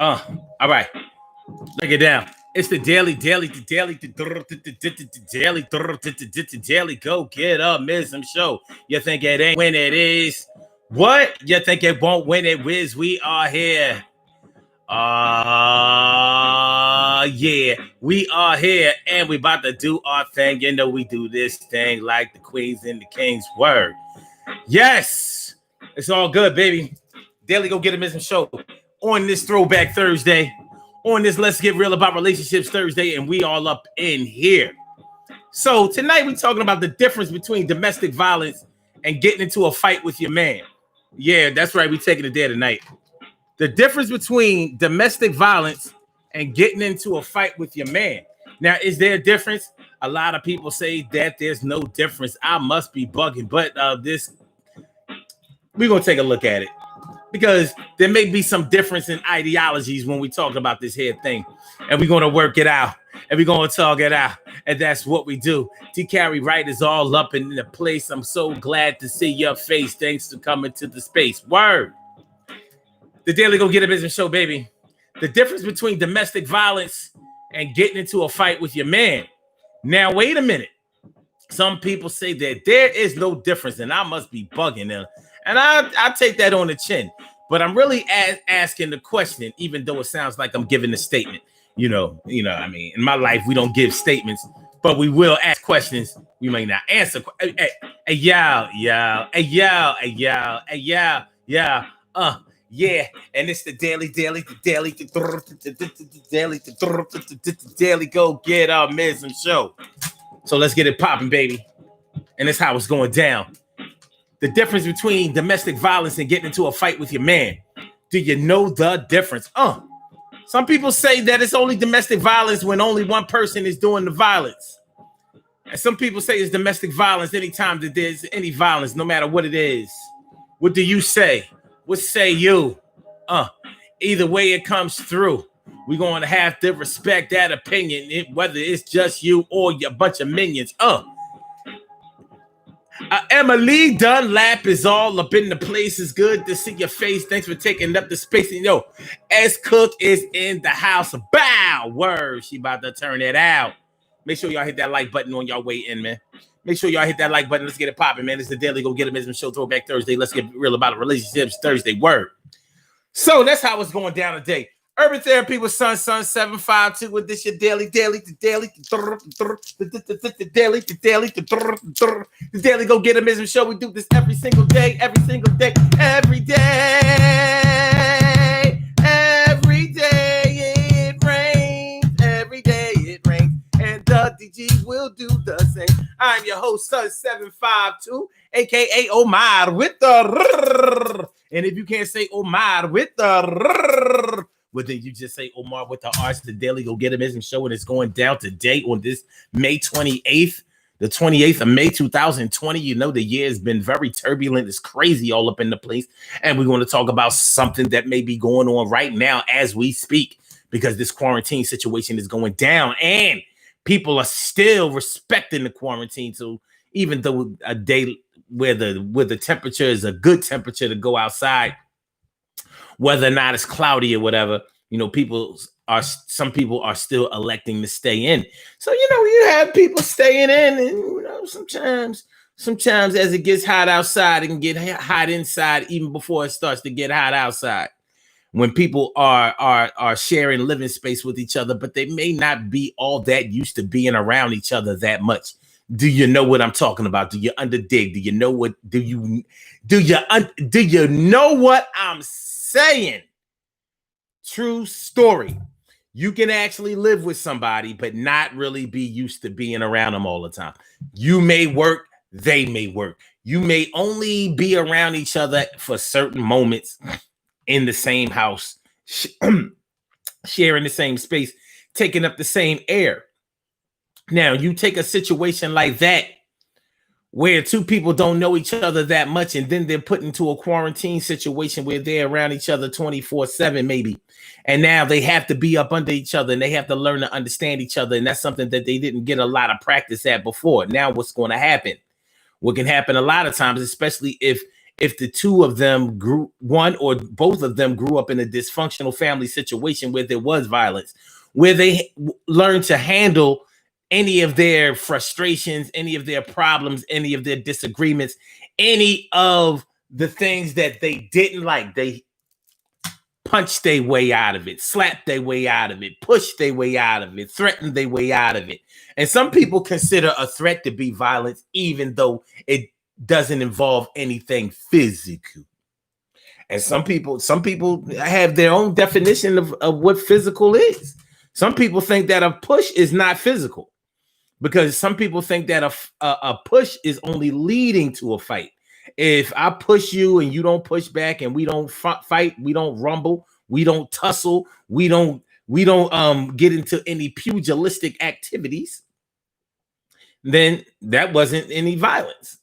All right. Look it down. It's the daily go get up Mism show. You think it ain't when it is? What? You think it won't when it is? We are here. Yeah, we are here and we about to do our thing. You know, we do this thing like the Queens and the King's word. Yes, it's all good, baby. Daily Go Get a Missing Show on this Throwback Thursday, on this Let's Get Real About Relationships Thursday, and we all up in here. So tonight we're talking about the difference between domestic violence and getting into a fight with your man. Yeah, that's right. We're taking it there tonight. The difference between domestic violence and getting into a fight with your man. Now, is there a difference? A lot of people say that there's no difference. I must be bugging, but we're going to take a look at it because there may be some difference in ideologies when we talk about this here thing, and we're going to work it out, and we're going to talk it out, and that's what we do. T. Carey Wright is all up in the place. I'm so glad to see your face. Thanks for coming to the space. Word. The Daily Go Get a Business Show, baby. The difference between domestic violence and getting into a fight with your man. Now, wait a minute. Some people say that there is no difference, and I must be bugging them. And I take that on the chin. But I'm really asking the question, even though it sounds like I'm giving a statement. You know, I mean, in my life, we don't give statements, but we will ask questions. We may not answer. Hey, yeah, and it's the daily go get our Mism show. So let's get it popping, baby. And that's how it's going down. The difference between domestic violence and getting into a fight with your man. Do you know the difference? Some people say that it's only domestic violence when only one person is doing the violence. And some people say it's domestic violence anytime that there's any violence, no matter what it is. What do you say? What say you? Either way it comes through, we're going to have to respect that opinion, whether it's just you or your bunch of minions. Emily Dunlap is all up in the place. It's good to see your face. Thanks for taking up the space. And S. Cook is in the house. Bow, word. She about to turn it out. Make sure y'all hit that like button on y'all way in, man. Make sure y'all hit that like button. Let's get it popping, man. It's the Daily Go Get a Business Show Throwback Thursday. Let's get real about relationships Thursday. Word. So that's how it's going down today. Urban Therapy with Sun 752 with this your daily Go Get a Mism show. We do this every single day. Every day it rains. Every day it rains. And the DG will do the same. I'm your host, Sun 752, aka Omar with the. And if you can't say Omar with the, well, then you just say Omar with the R's. The Daily Go Get a Mism show, and it's going down today on this May 28th, the 28th of May 2020. You know, the year has been very turbulent. It's crazy all up in the place. And we're going to talk about something that may be going on right now as we speak, because this quarantine situation is going down and people are still respecting the quarantine. So even though a day where the temperature is a good temperature to go outside, whether or not it's cloudy or whatever, some people are still electing to stay in. So, you have people staying in, and, sometimes as it gets hot outside, it can get hot inside even before it starts to get hot outside. When people are sharing living space with each other, but they may not be all that used to being around each other that much. Do you know what I'm talking about? Do you underdig? Do you know what? Do you know what I'm saying? True story. You can actually live with somebody, but not really be used to being around them all the time. You may work, they may work. You may only be around each other for certain moments in the same house, sharing the same space, taking up the same air. Now, you take a situation like that where two people don't know each other that much, and then they're put into a quarantine situation where they're around each other 24/7 maybe. And now they have to be up under each other, and they have to learn to understand each other. And that's something that they didn't get a lot of practice at before. Now what's going to happen? What can happen a lot of times, especially if if the two of them one or both of them grew up in a dysfunctional family situation where there was violence, where they learned to handle any of their frustrations, any of their problems, any of their disagreements, any of the things that they didn't like. They punched their way out of it, slapped their way out of it, pushed their way out of it, threatened their way out of it. And some people consider a threat to be violence, even though it doesn't involve anything physical. And some people have their own definition of what physical is. Some people think that a push is not physical, because some people think that a push is only leading to a fight. If I push you and you don't push back, and we don't fight, we don't rumble, we don't tussle, we don't get into any pugilistic activities, then that wasn't any violence.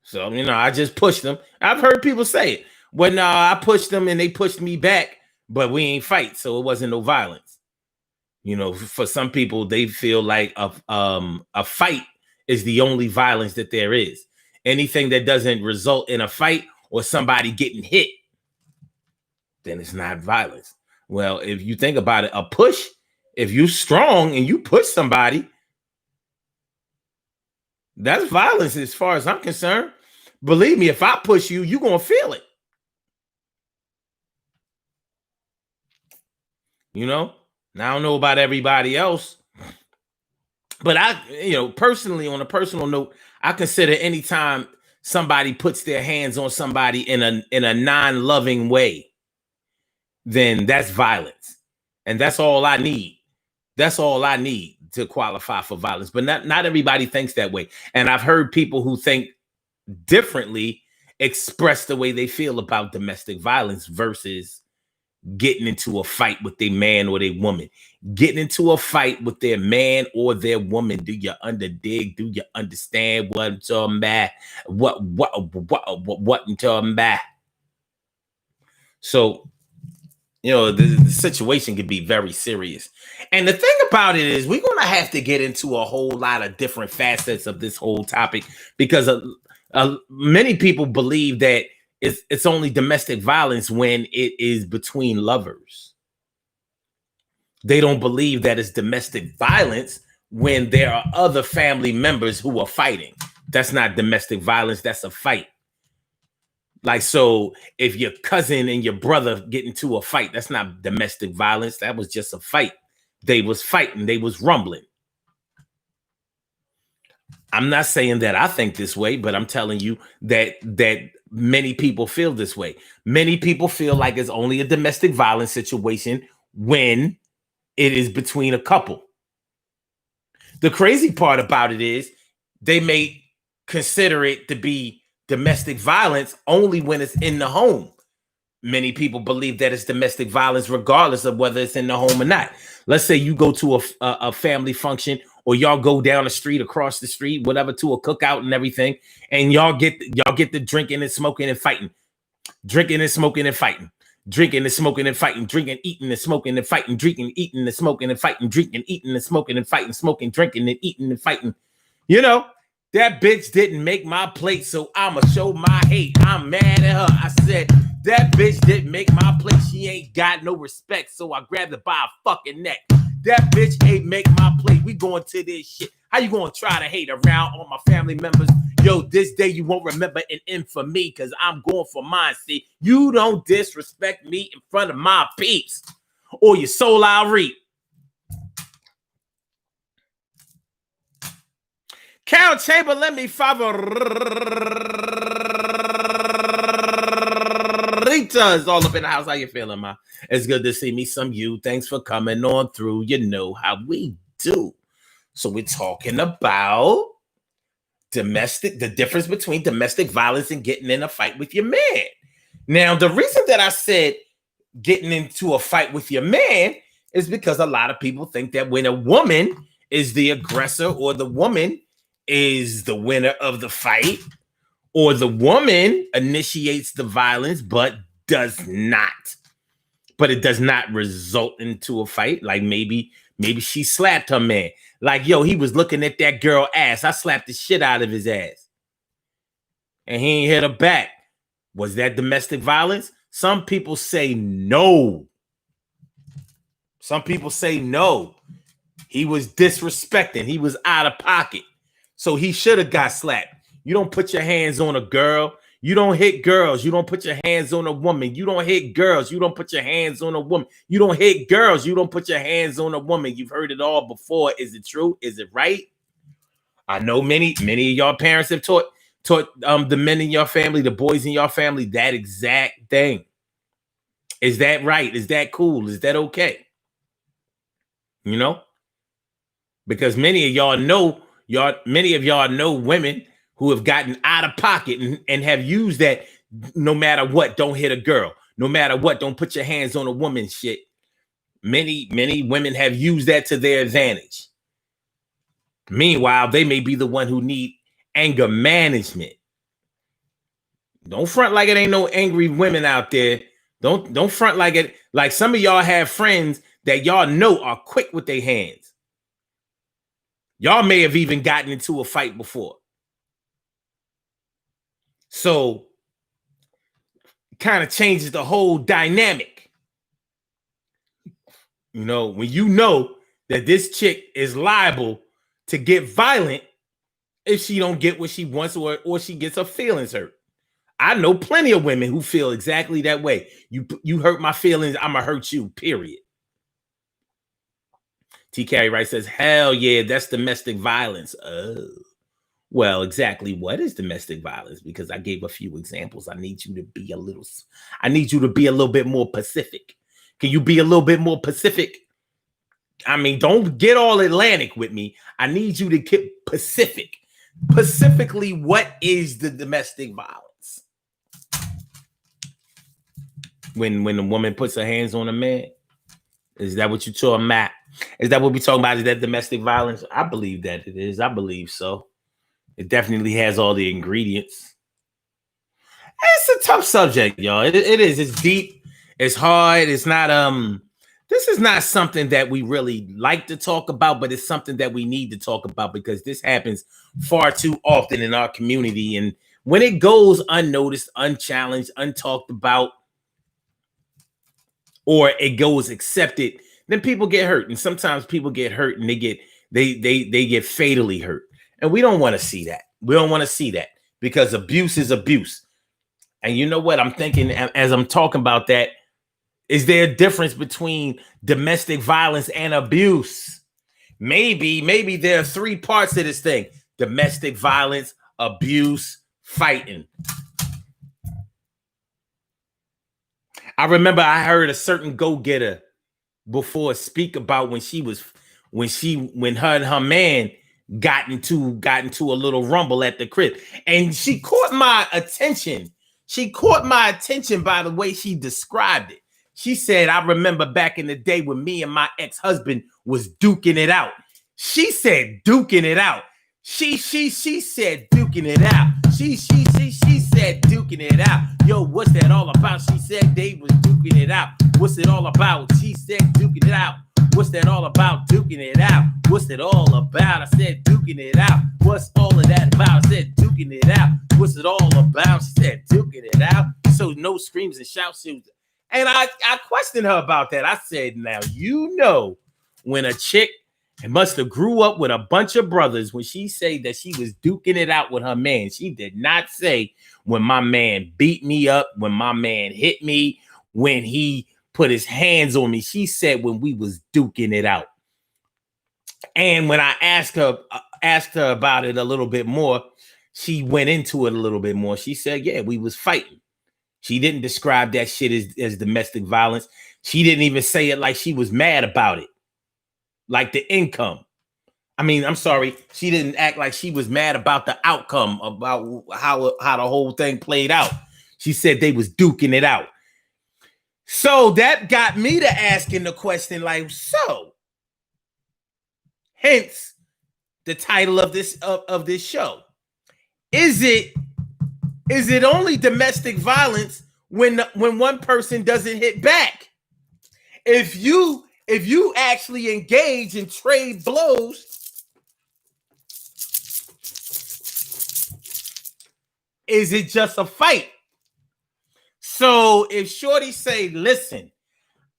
So, I just pushed them. I've heard people say it. Well, no, I pushed them and they pushed me back, but we ain't fight, so it wasn't no violence. For some people, they feel like a fight is the only violence that there is. Anything that doesn't result in a fight or somebody getting hit, then it's not violence. Well, if you think about it, a push, if you're strong and you push somebody, that's violence as far as I'm concerned. Believe me, if I push you, you're going to feel it. Now, I don't know about everybody else, but I, personally, on a personal note, I consider anytime somebody puts their hands on somebody in a non-loving way, then that's violence. And that's all I need. That's all I need to qualify for violence. But not everybody thinks that way. And I've heard people who think differently express the way they feel about domestic violence versus getting into a fight with their man or their woman. Getting into a fight with their man or their woman. Do you underdig? Do you understand what I'm talking about? What I'm talking about? So, the situation could be very serious. And the thing about it is, we're going to have to get into a whole lot of different facets of this whole topic, because many people believe that it's only domestic violence when it is between lovers. They don't believe that it's domestic violence when there are other family members who are fighting. That's not domestic violence. That's a fight. Like, so if your cousin and your brother get into a fight, that's not domestic violence. That was just a fight. They was fighting. They was rumbling. I'm not saying that I think this way, but I'm telling you that many people feel this way. Many people feel like it's only a domestic violence situation when it is between a couple. The crazy part about it is they may consider it to be domestic violence only when it's in the home. Many people believe that it's domestic violence regardless of whether it's in the home or not. Let's say you go to a family function, or y'all go down the street, across the street, whatever, to a cookout and everything, and y'all get the drinking and smoking and fighting. Drinking and smoking and fighting. Drinking and smoking and fighting. Drinking, eating and smoking and fighting. Drinking, eating and smoking and fighting. Drinking, eating and smoking and fighting. Smoking, drinking and eating and fighting. That bitch didn't make my plate, so I'ma show my hate. I'm mad at her. I said, that bitch didn't make my plate. She ain't got no respect, so I grabbed her by a fucking neck. That bitch ain't make my plate. We going to this shit. How you gonna try to hate around all my family members? Yo, this day you won't remember an infamy, because I'm going for mine. See, you don't disrespect me in front of my peeps, or your soul I'll reap. Cal Chamber, let me favoritas all up in the house. How you feeling, ma? It's good to see me some you. Thanks for coming on through. You know how we do. So we're talking about the difference between domestic violence and getting in a fight with your man. Now, the reason that I said getting into a fight with your man is because a lot of people think that when a woman is the aggressor, or the woman is the winner of the fight, or the woman initiates the violence but it does not result into a fight. Like maybe she slapped her man. Like, yo, he was looking at that girl ass. I slapped the shit out of his ass, and he ain't hit her back. Was that domestic violence? Some people say no. Some people say no. He was disrespecting. He was out of pocket. So he should have got slapped. You don't put your hands on a girl. You don't hit girls. You don't put your hands on a woman. You don't hit girls. You don't put your hands on a woman. You don't hit girls. You don't put your hands on a woman. You've heard it all before. Is it true? Is it right? I know many of y'all parents have taught the men in your family, the boys in your family, that exact thing. Is that right? Is that cool? Is that okay? You know? Because many of y'all know women who have gotten out of pocket and have used that no matter what, don't hit a girl. No matter what, don't put your hands on a woman shit. Many women have used that to their advantage. Meanwhile, they may be the one who need anger management. Don't front like it ain't no angry women out there. Don't front like it. Like some of y'all have friends that y'all know are quick with their hands. Y'all may have even gotten into a fight before. So kind of changes the whole dynamic. You know, when you know that this chick is liable to get violent if she don't get what she wants or she gets her feelings hurt. I know plenty of women who feel exactly that way. You hurt my feelings, I'm gonna hurt you, period. T. Carey Wright says, hell yeah, that's domestic violence. Oh. Well, exactly what is domestic violence? Because I gave a few examples. I need you to be a little bit more Pacific. Can you be a little bit more Pacific? I mean, don't get all Atlantic with me. I need you to get Pacific. Pacifically, what is the domestic violence? When a woman puts her hands on a man, is that what you're talking about? Is that what we're talking about? Is that domestic violence? I believe that it is. I believe so. It definitely has all the ingredients. It's a tough subject, y'all. It is. It's deep. It's hard. It's not. This is not something that we really like to talk about, but it's something that we need to talk about because this happens far too often in our community. And when it goes unnoticed, unchallenged, untalked about, or it goes accepted, then people get hurt. And sometimes people get hurt and they get fatally hurt. And we don't want to see that. We don't want to see that because abuse is abuse. And you know what? I'm thinking as I'm talking about that, is there a difference between domestic violence and abuse? Maybe there are three parts to this thing: domestic violence, abuse, fighting. I remember I heard a certain go-getter before speak about when her and her man got into a little rumble at the crib, and she caught my attention. She caught my attention by the way she described it. She said, I remember back in the day when me and my ex-husband was duking it out. She said duking it out. She said duking it out. She said duking it out. Yo, what's that all about? She said they was duking it out. What's it all about? She said duking it out. What's that all about? Duking it out. What's it all about? I said duking it out. What's all of that about? I said duking it out. What's it all about? She said duking it out. So no screams and shouts. And I questioned her about that. I said, now, you know, when a chick must have grew up with a bunch of brothers, when she said that she was duking it out with her man, she did not say when my man beat me up, when my man hit me, when he put his hands on me. She said when we was duking it out. And when I asked her about it a little bit more, she went into it a little bit more. She said, yeah, we was fighting. She didn't describe that shit as domestic violence. She didn't even say it like she was mad about it. Like the income. I mean, I'm sorry. She didn't act like she was mad about the outcome, about how the whole thing played out. She said they was duking it out. So that got me to asking the question like, so, hence the title of this show. Is it only domestic violence when one person doesn't hit back? If you actually engage and trade blows, is it just a fight? So if Shorty say, listen,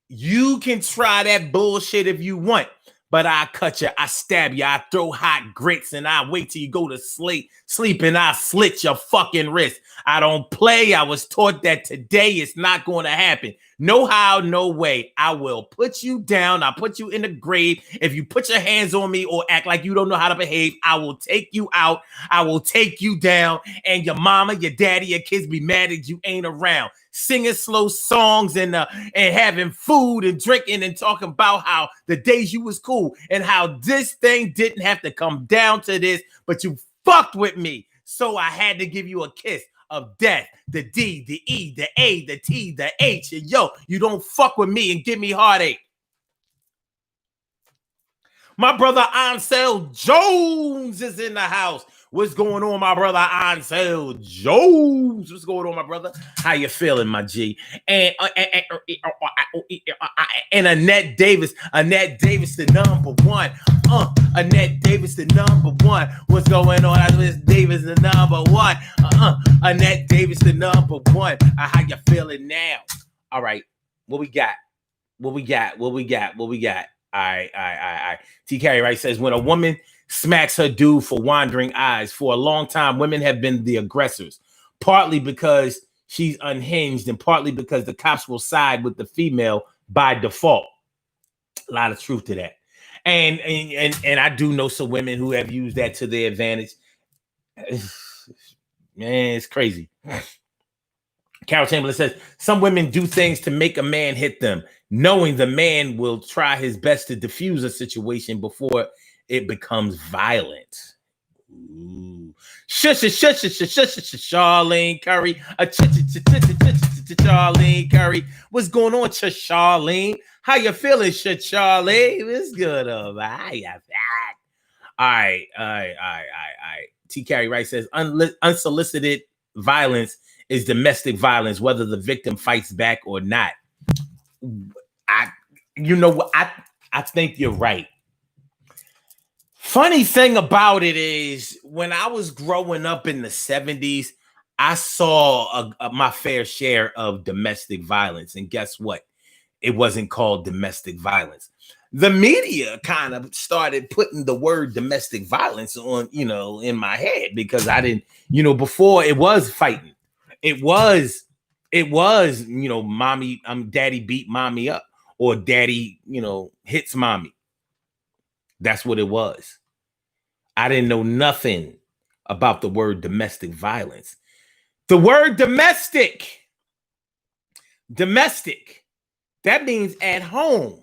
you can try that bullshit if you want, but I cut you, I stab you, I throw hot grits, and I wait till you go to sleep, and I slit your fucking wrist. I don't play. I was taught that today it's not going to happen. No how, no way. I will put you down. I'll put you in the grave. If you put your hands on me or act like you don't know how to behave, I will take you out. I will take you down. And your mama, your daddy, your kids be mad that you ain't around. Singing slow songs and having food and drinking and talking about how the days you was cool and how this thing didn't have to come down to this, but you fucked with me. So I had to give you a kiss of death. The D, the E, the A, the T, the H. And yo, you don't fuck with me and give me heartache. My brother Ansel Jones is in the house. What's going on, my brother Ansel Jones? What's going on, my brother? How you feeling, my G? And Annette Davis the number one. Annette Davis the number one. What's going on? Annette Davis the number one. Annette Davis the number one. How you feeling now? All right, what we got? What we got? All right. T. Carey Wright says, when a woman smacks her dude for wandering eyes, for a long time, women have been the aggressors, partly because she's unhinged and partly because the cops will side with the female by default. A lot of truth to that. And I do know some women who have used that to their advantage. Man, it's crazy. Carol Chamberlain says, some women do things to make a man hit them, knowing the man will try his best to diffuse a situation before it becomes violent. Ooh. Charlene Curry. Charlene Curry. What's going on, Charlene? How you feeling, Charlene? It's good. All right. T. Carey Wright says, unsolicited violence is domestic violence, whether the victim fights back or not. I think you're right. Funny thing about it is, when I was growing up in the 70s, I saw my fair share of domestic violence. And guess what? It wasn't called domestic violence. The media kind of started putting the word domestic violence on, in my head, because I didn't, before it was fighting. It was, mommy, daddy beat mommy up, or daddy, hits mommy. That's what it was. I didn't know nothing about the word domestic violence. The word domestic, that means at home.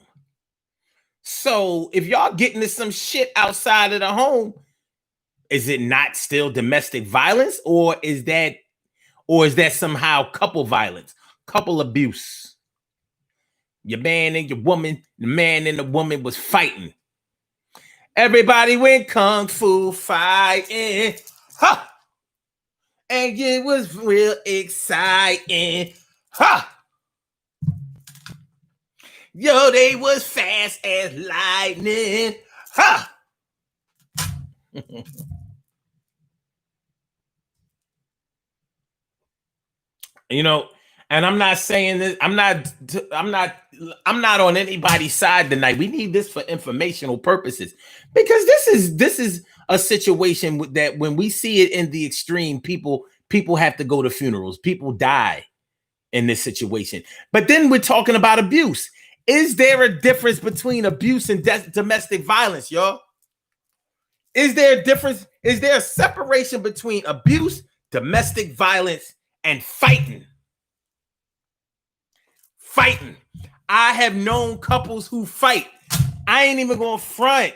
So if y'all getting into some shit outside of the home, is it not still domestic violence, or is that somehow couple violence, couple abuse? Your man and your woman, the man and the woman was fighting. Everybody went kung fu fighting. Ha! And it was real exciting. Ha! Yo, they was fast as lightning. Ha! And I'm not saying this, I'm not on anybody's side tonight. We need this for informational purposes, because this is a situation that when we see it in the extreme, people have to go to funerals. People die in this situation. But then we're talking about abuse. Is there a difference between abuse and domestic violence, y'all? Is there a difference? Is there a separation between abuse, domestic violence, and fighting? I have known couples who fight. I ain't even going to front.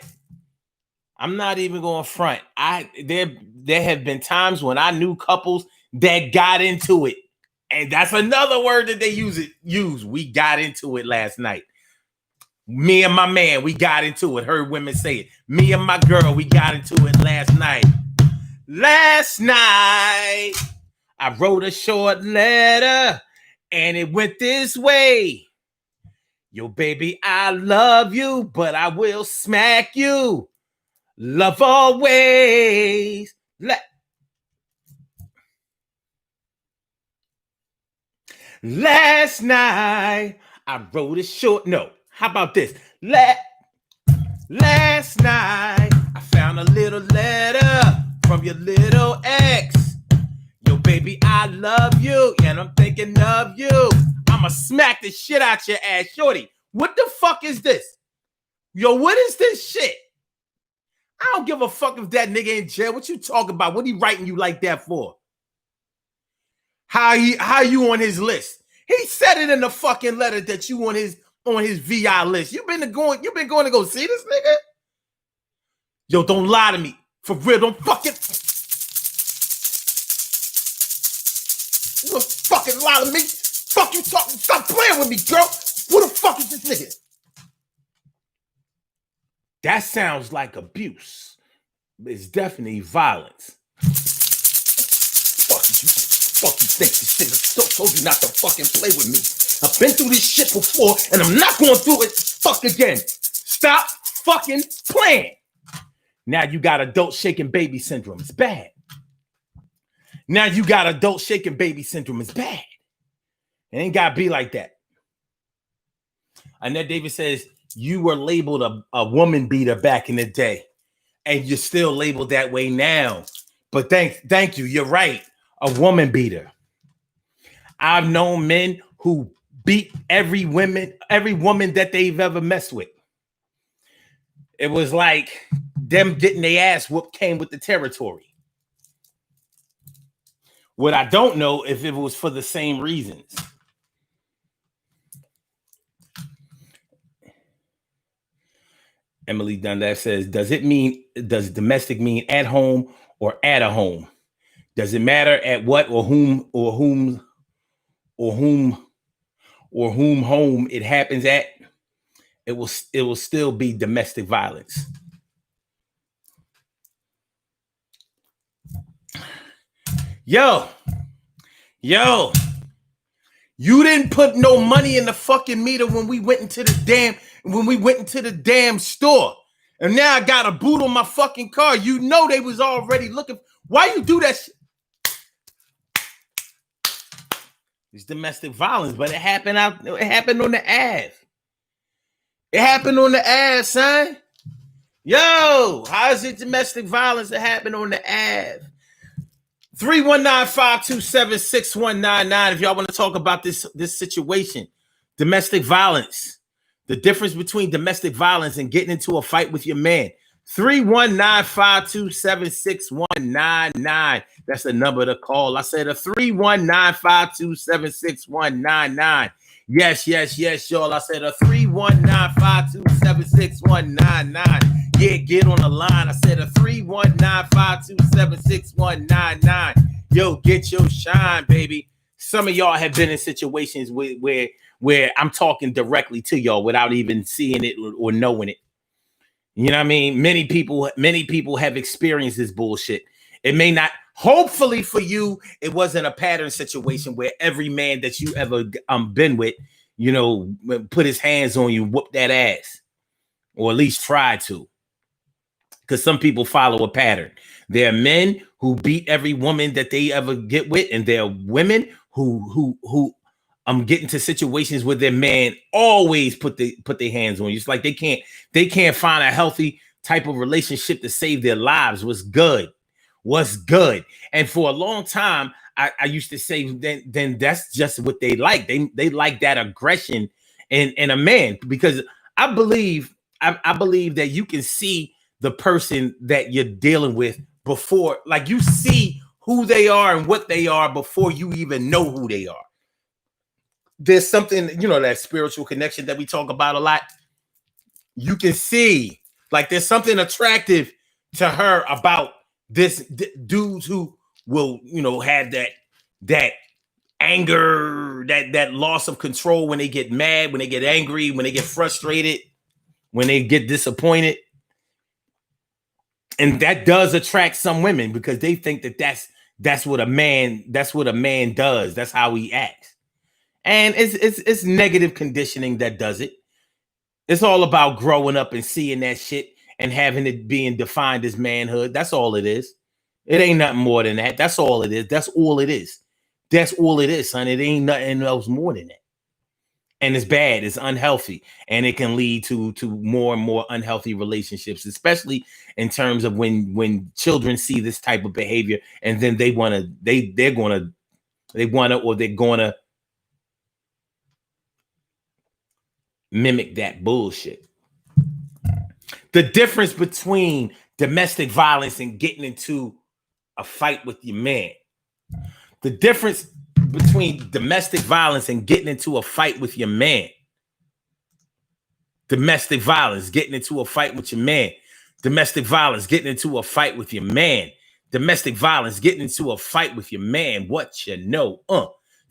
I'm not even going to front. There have been times when I knew couples that got into it. And that's another word that they use. We got into it last night. Me and my man, we got into it. Heard women say it. Me and my girl, we got into it last night. I wrote a short letter, and it went this way. Yo, baby, I love you, but I will smack you. Love always. Last night I wrote a short note. How about this? Last night I found a little letter from your little ex. Yo, baby, I love you, and I'm thinking of you. I'ma smack the shit out your ass, shorty. What the fuck is this? Yo, what is this shit? I don't give a fuck if that nigga in jail. What you talking about? What he writing you like that for? How you on his list? He said it in the fucking letter that you on his VI list. You been going to go see this nigga? Yo, don't lie to me. For real, don't fucking lie to me. Fuck you talking. Stop playing with me, girl. Who the fuck is this nigga? That sounds like abuse. It's definitely violence. Fuck you think this shit? I told you not to fucking play with me. I've been through this shit before, and I'm not going through it fuck again. Stop fucking playing. Now you got adult shaking baby syndrome. It's bad. Now you got adult shaking baby syndrome. It's bad. It ain't got to be like that. Annette Davis says, you were labeled a woman beater back in the day, and you're still labeled that way now. But thank you. You're right. A woman beater. I've known men who beat every woman that they've ever messed with. It was like them getting their ass whooped came with the territory. What I don't know if it was for the same reasons. Emily Dunlap says, does domestic mean at home or at a home? Does it matter at what or whom home it happens at? It will still be domestic violence. Yo, you didn't put no money in the fucking meter when we went into the damn store. And now I got a boot on my fucking car. You know they was already looking. Why you do that shit? It's domestic violence, but it happened on the Ave. It happened on the Ave, son. Yo, how is it domestic violence that happened on the Ave? 319-527-6199 if y'all want to talk about this situation. Domestic violence. The difference between domestic violence and getting into a fight with your man. 319-527-6199. That's the number to call. I said a 319-527-6199. Yes, y'all. I said a 319-527-6199. Yeah, get on the line. I said a 319-527-6199. Yo, get your shine, baby. Some of y'all have been in situations where I'm talking directly to y'all without even seeing it or knowing it. You know what I mean? Many people have experienced this bullshit. It may not, hopefully for you, it wasn't a pattern situation where every man that you ever been with, you know, put his hands on you, whoop that ass, or at least try to. Because some people follow a pattern. There are men who beat every woman that they ever get with, and there are women who get into situations where their man always put their hands on you. It's like they can't find a healthy type of relationship to save their lives. What's good? And for a long time, I used to say then that's just what they like. They like that aggression in a man, because I believe that you can see the person that you're dealing with before, like you see who they are and what they are before you even know who they are. There's something, you know, that spiritual connection that we talk about a lot. You can see, like, there's something attractive to her about this dudes who will, you know, have that anger, that loss of control when they get mad, when they get angry, when they get frustrated, when they get disappointed. And that does attract some women because they think that that's what a man does. That's how he acts. And it's negative conditioning that does it. It's all about growing up and seeing that shit and having it being defined as manhood. That's all it is. It ain't nothing more than that. That's all it is. That's all it is. That's all it is, son. It ain't nothing else more than that. And it's bad, it's unhealthy, and it can lead to more and more unhealthy relationships, especially in terms of when children see this type of behavior, and then they're gonna mimic that bullshit. The difference between domestic violence and getting into a fight with your man. The difference between domestic violence and getting into a fight with your man. Domestic violence, getting into a fight with your man. Domestic violence, getting into a fight with your man. Domestic violence, getting into a fight with your man. What you know?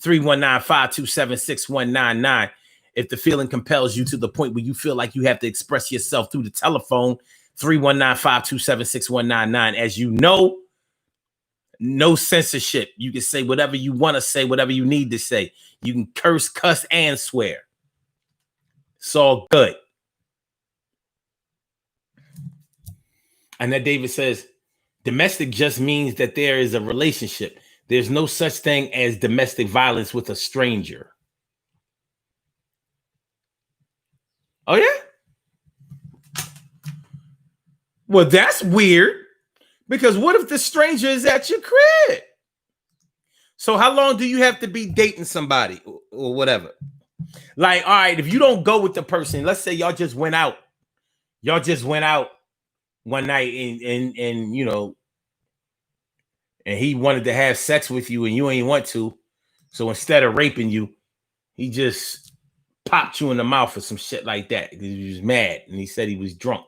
319-527-6199. If the feeling compels you to the point where you feel like you have to express yourself through the telephone, 319-527-6199. As you know, no censorship. You can say whatever you want to say, whatever you need to say. You can curse, cuss, and swear. It's all good. And then David says, domestic just means that there is a relationship. There's no such thing as domestic violence with a stranger. Oh, yeah? Well, that's weird. Because what if the stranger is at your crib? So how long do you have to be dating somebody or whatever? Like, all right, if you don't go with the person, let's say y'all just went out one night and you know, and he wanted to have sex with you and you ain't want to. So instead of raping you, he just popped you in the mouth or some shit like that because he was mad and he said he was drunk.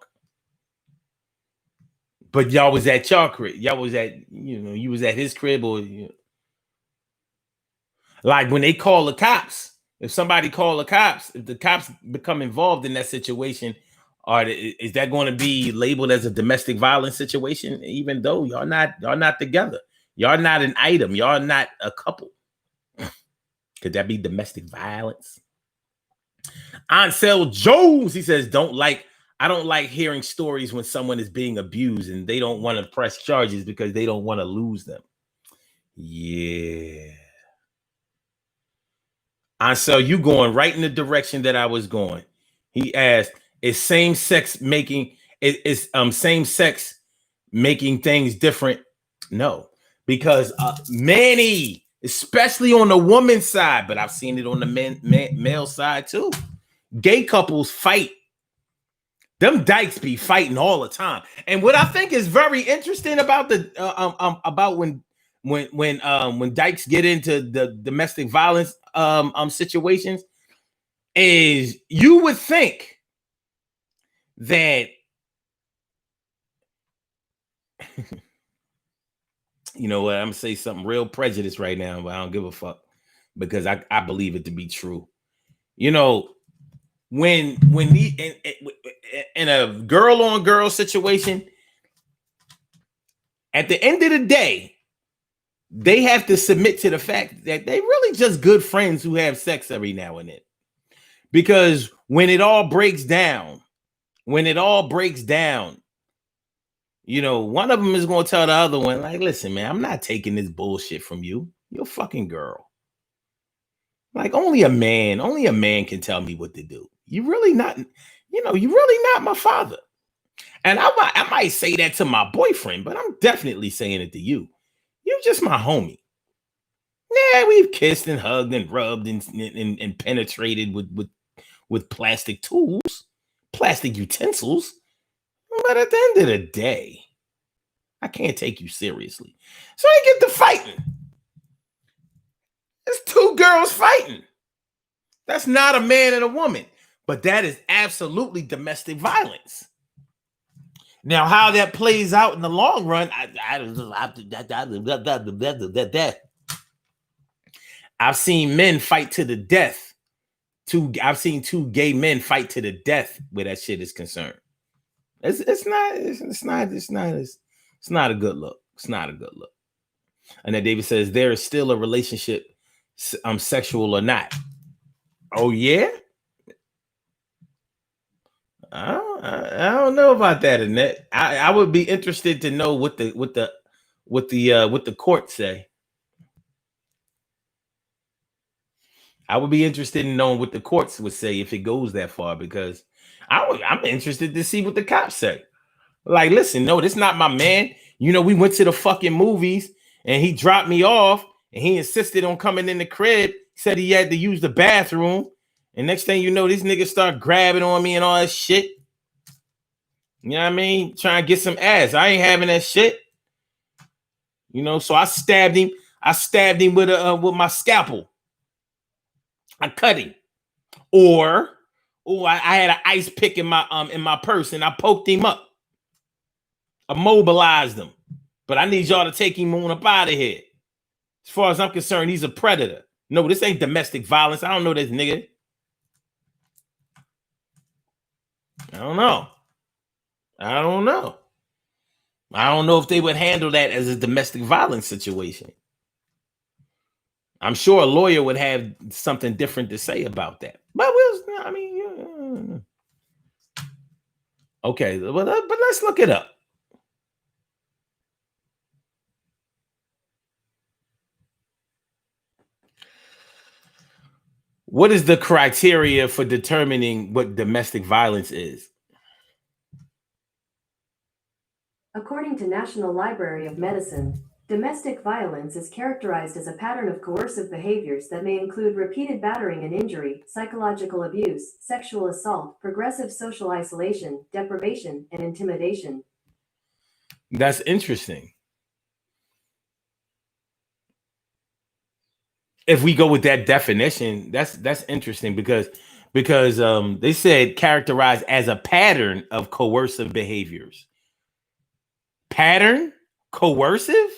But y'all was at your crib. Y'all was at, you know, you was at his crib or, you know. Like when they call the cops, if somebody call the cops, if the cops become involved in that situation, is that going to be labeled as a domestic violence situation? Even though y'all not together, y'all not an item, y'all not a couple. Could that be domestic violence? Ansel Jones, he says, I don't like hearing stories when someone is being abused and they don't want to press charges because they don't want to lose them. Yeah. Ansel, you going right in the direction that I was going. He asked, is same-sex making same-sex making things different? No, because many, especially on the woman's side, but I've seen it on the male side too. Gay couples fight. Them dykes be fighting all the time. And what I think is very interesting about the about when dykes get into the domestic violence situations is you would think that you know what, I'm gonna say something real prejudiced right now, but I don't give a fuck because I believe it to be true. You know, when in a girl on girl situation, at the end of the day, they have to submit to the fact that they really just good friends who have sex every now and then. Because when it all breaks down, you know, one of them is going to tell the other one, like, listen, man, I'm not taking this bullshit from you. You're a fucking girl. Like, only a man can tell me what to do. You're really not my father. And I might say that to my boyfriend, but I'm definitely saying it to you. You're just my homie. Yeah, we've kissed and hugged and rubbed and penetrated with plastic tools, plastic utensils. But at the end of the day, I can't take you seriously. So I get to fighting. It's two girls fighting. That's not a man and a woman. But that is absolutely domestic violence. Now, how that plays out in the long run, I've seen men fight to the death. I've seen two gay men fight to the death where that shit is concerned. It's not a good look. It's not a good look. And then David says there is still a relationship, sexual or not. Oh yeah. I don't know about that, Annette. I would be interested to know what the court say. I would be interested in knowing what the courts would say if it goes that far, because I'm interested to see what the cops say. Like, listen, no, this not my man. You know, we went to the fucking movies and he dropped me off and he insisted on coming in the crib. Said he had to use the bathroom. And next thing you know, these niggas start grabbing on me and all that shit. You know what I mean? Trying to get some ass. I ain't having that shit. You know, so I stabbed him. I stabbed him with my scalpel. I cut him. Or I had an ice pick in my purse and I poked him up. Immobilized him. But I need y'all to take him on up out of here. As far as I'm concerned, he's a predator. No, this ain't domestic violence. I don't know this nigga. I don't know. I don't know if they would handle that as a domestic violence situation. I'm sure a lawyer would have something different to say about that. But okay, but let's look it up. What is the criteria for determining what domestic violence is? According to National Library of Medicine, domestic violence is characterized as a pattern of coercive behaviors that may include repeated battering and injury, psychological abuse, sexual assault, progressive social isolation, deprivation, and intimidation. That's interesting. If we go with that definition, that's interesting because they said characterized as a pattern of coercive behaviors. Pattern? Coercive?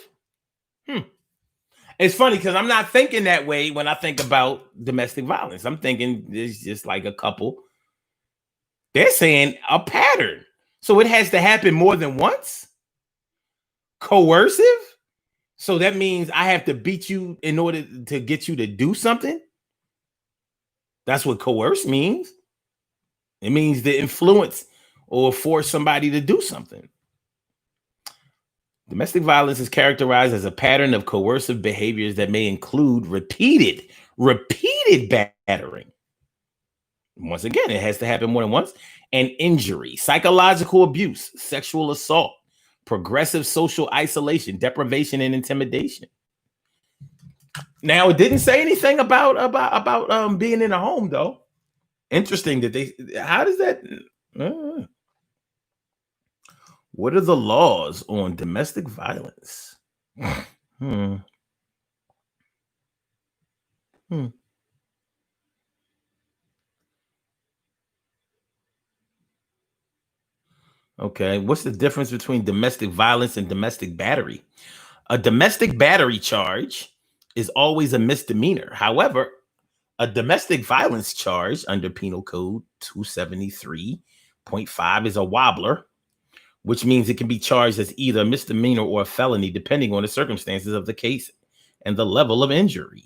It's funny because I'm not thinking that way when I think about domestic violence. I'm thinking it's just like a couple. They're saying a pattern. So it has to happen more than once? Coercive? So that means I have to beat you in order to get you to do something? That's what coerce means. It means to influence or force somebody to do something. Domestic violence is characterized as a pattern of coercive behaviors that may include repeated battering. Once again, it has to happen more than once. And injury, psychological abuse, sexual assault, progressive social isolation, deprivation, and intimidation. Now, it didn't say anything about being in a home, though. Interesting that how does that? What are the laws on domestic violence? Okay, what's the difference between domestic violence and domestic battery? A domestic battery charge is always a misdemeanor. However, a domestic violence charge under Penal Code 273.5 is a wobbler, which means it can be charged as either a misdemeanor or a felony, depending on the circumstances of the case and the level of injury.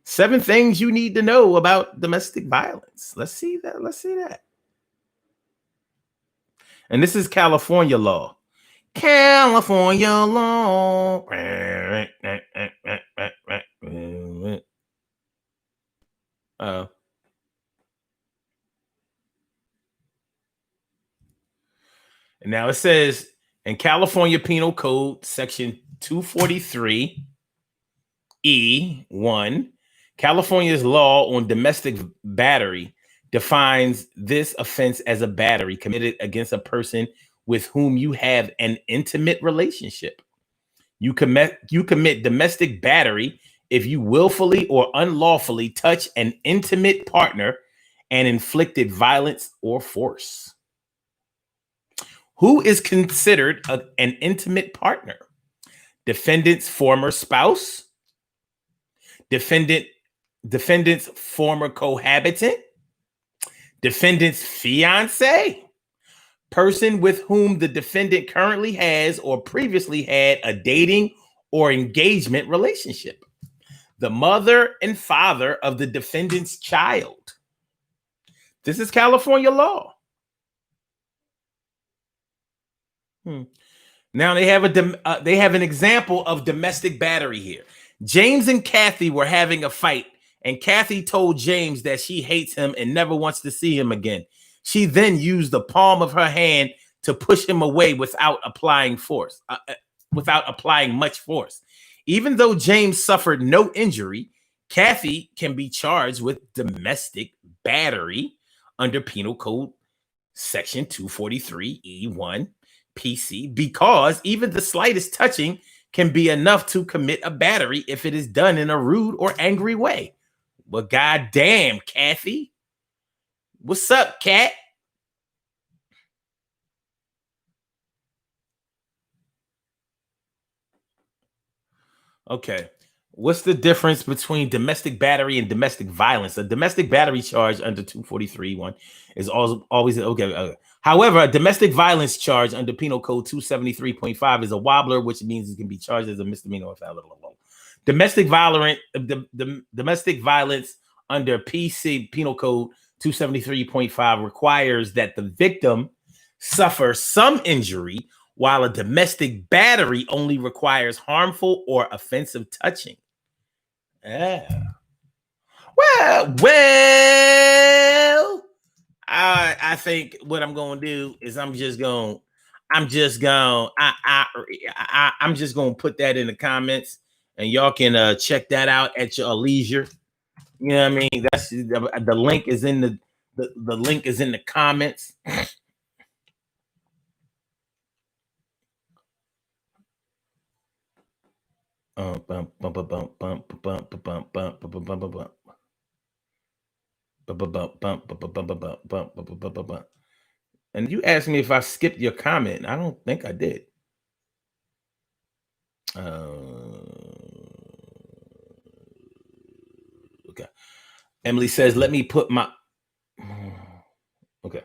7 things you need to know about domestic violence. Let's see that. And this is California law. California law. And now it says in California Penal Code, section 243E1, California's law on domestic battery defines this offense as a battery committed against a person with whom you have an intimate relationship. You commit domestic battery if you willfully or unlawfully touch an intimate partner and inflicted violence or force. Who is considered an intimate partner? Defendant's former spouse, defendant's former cohabitant, defendant's fiance, person with whom the defendant currently has or previously had a dating or engagement relationship, the mother and father of the defendant's child. This is California law. Now they have an example of domestic battery here. James and Kathy were having a fight and Kathy told James that she hates him and never wants to see him again. She then used the palm of her hand to push him away without applying much force. Even though James suffered no injury, Kathy can be charged with domestic battery under Penal Code Section 243E1 PC because even the slightest touching can be enough to commit a battery if it is done in a rude or angry way. Well, goddamn, Kathy. What's up, Kat? Okay. What's the difference between domestic battery and domestic violence? A domestic battery charge under 243(1) is always okay. However, a domestic violence charge under Penal Code 273.5 is a wobbler, which means it can be charged as a misdemeanor without a little. Domestic violence under PC Penal Code 273.5 requires that the victim suffer some injury, while a domestic battery only requires harmful or offensive touching. Yeah. Well, I think what I'm going to do is I'm just going to put that in the comments, and y'all can check that out at your leisure. You know what I mean? That's the link is in the link is in the comments. And you asked me if I skipped your comment. I don't think I did. Okay. Emily says, let me put my... Okay.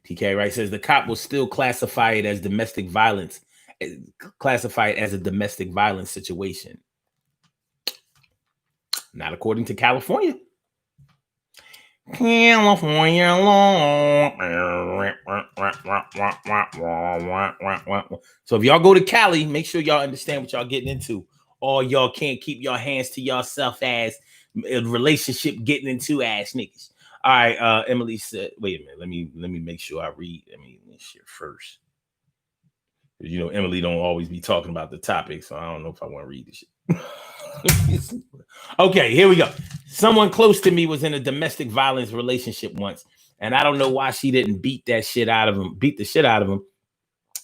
TK Wright says the cop will still classify it as domestic violence, classify it as a domestic violence situation. Not according to California. California law. So if y'all go to Cali, make sure y'all understand what y'all getting into. Or y'all can't keep your hands to yourself as a relationship getting into ass niggas. All right, Emily said, wait a minute, let me make sure I read. This shit first. You know, Emily don't always be talking about the topic, so I don't know if I want to read this shit. Okay, here we go. Someone close to me was in a domestic violence relationship once, and I don't know why she didn't beat the shit out of him.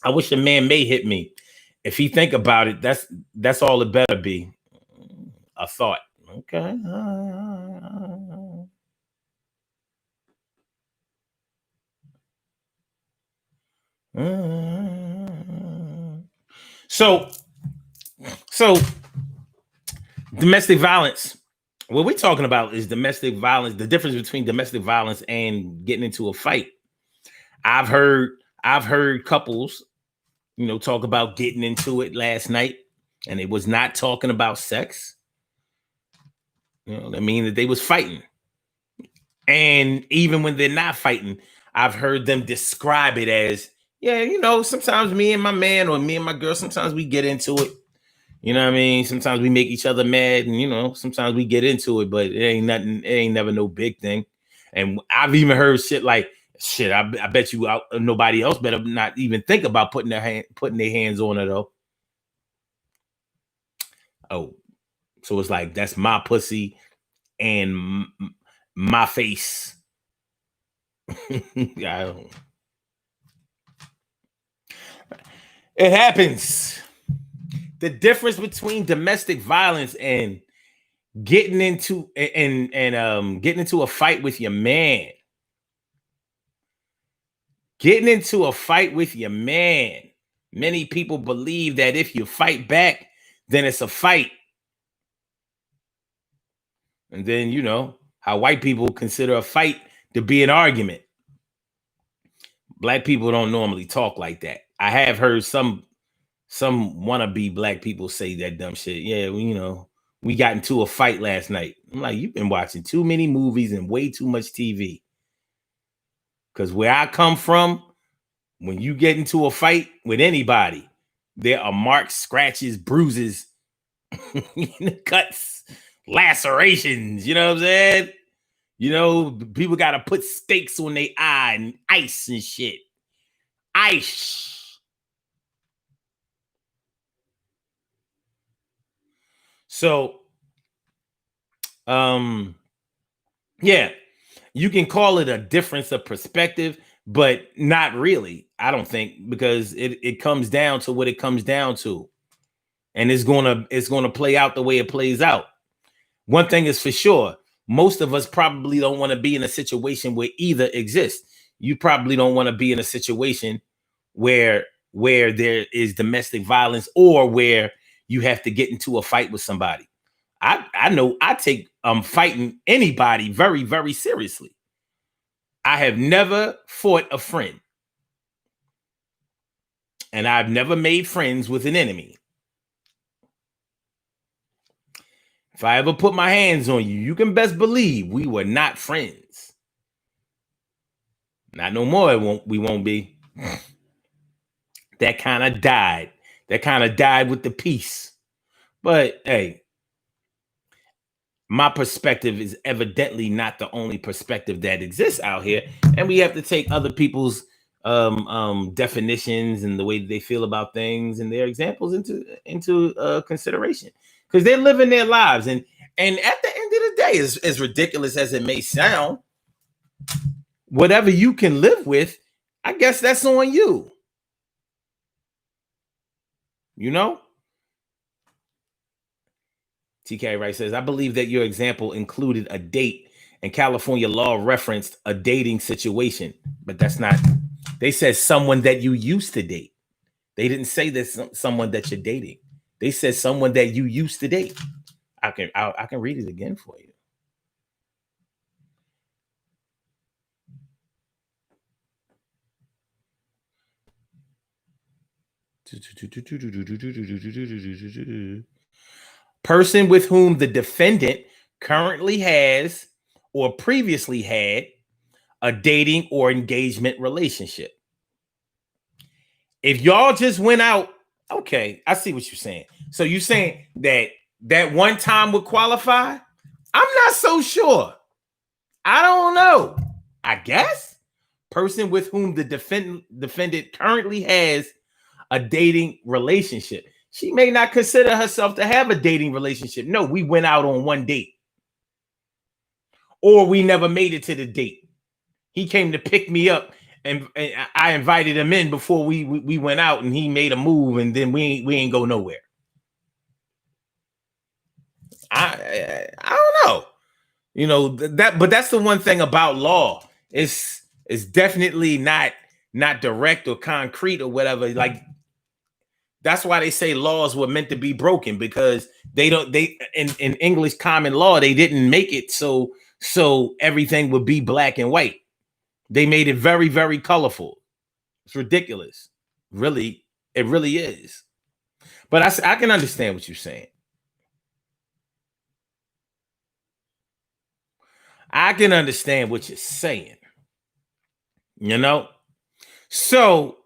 I wish a man may hit me. If he think about it, that's all it better be. A thought. Okay. So domestic violence. What we're talking about is domestic violence, the difference between domestic violence and getting into a fight. I've heard couples, you know, talk about getting into it last night, and it was not talking about sex. You know, I mean, that they was fighting. And even when they're not fighting, I've heard them describe it as, yeah, you know, sometimes me and my man or me and my girl, sometimes we get into it. You know what I mean? Sometimes we make each other mad, and you know, sometimes we get into it, but it ain't nothing. It ain't never no big thing. And I've even heard shit like, shit. I bet you nobody else better not even think about putting their hands on it though. Oh, so it's like that's my pussy and my face. Yeah, it happens. The difference between domestic violence and getting into getting into a fight with your man. Getting into a fight with your man. Many people believe that if you fight back, then it's a fight. And then, you know, how white people consider a fight to be an argument. Black people don't normally talk like that. I have heard some wannabe black people say that dumb shit. Yeah, you know, we got into a fight last night. I'm like, you've been watching too many movies and way too much TV. Because where I come from, When you get into a fight with anybody, there are marks, scratches, bruises, cuts, lacerations. You know what I'm saying? You know, people got to put stakes on their eye and ice and shit. Ice. So, yeah, you can call it a difference of perspective, but not really, I don't think, because it comes down to what it comes down to. And it's gonna play out the way it plays out. One thing is for sure, most of us probably don't want to be in a situation where either exists. You probably don't want to be in a situation where there is domestic violence or where you have to get into a fight with somebody. I know I take fighting anybody very, very seriously. I have never fought a friend, and I've never made friends with an enemy. If I ever put my hands on you, you can best believe we were not friends. Not no more. We won't be. That kind of died. That kind of died with the peace. But hey, my perspective is evidently not the only perspective that exists out here, and we have to take other people's definitions and the way they feel about things and their examples into consideration, because they're living their lives. And at the end of the day, as ridiculous as it may sound, whatever you can live with, I guess that's on you. You know? TK Wright says, I believe that your example included a date, and California law referenced a dating situation, but that's not. They said someone that you used to date. They didn't say that someone that you're dating. They said someone that you used to date. I can read it again for you. Person with whom the defendant currently has or previously had a dating or engagement relationship. If y'all just went out, okay, I see what you're saying. So you're saying that one time would qualify? I'm not so sure. I don't know. I guess person with whom the defendant currently has a dating relationship. She may not consider herself to have a dating relationship. No, we went out on one date. Or we never made it to the date. He came to pick me up, and I invited him in before we went out, and he made a move, and then we ain't go nowhere. I don't know. You know, but that's the one thing about law. It's definitely not direct or concrete or whatever. Like, that's why they say laws were meant to be broken, because they in English common law, they didn't make it so everything would be black and white. They made it very, very colorful. It's ridiculous. Really, it really is. But I can understand what you're saying. I can understand what you're saying. You know? So,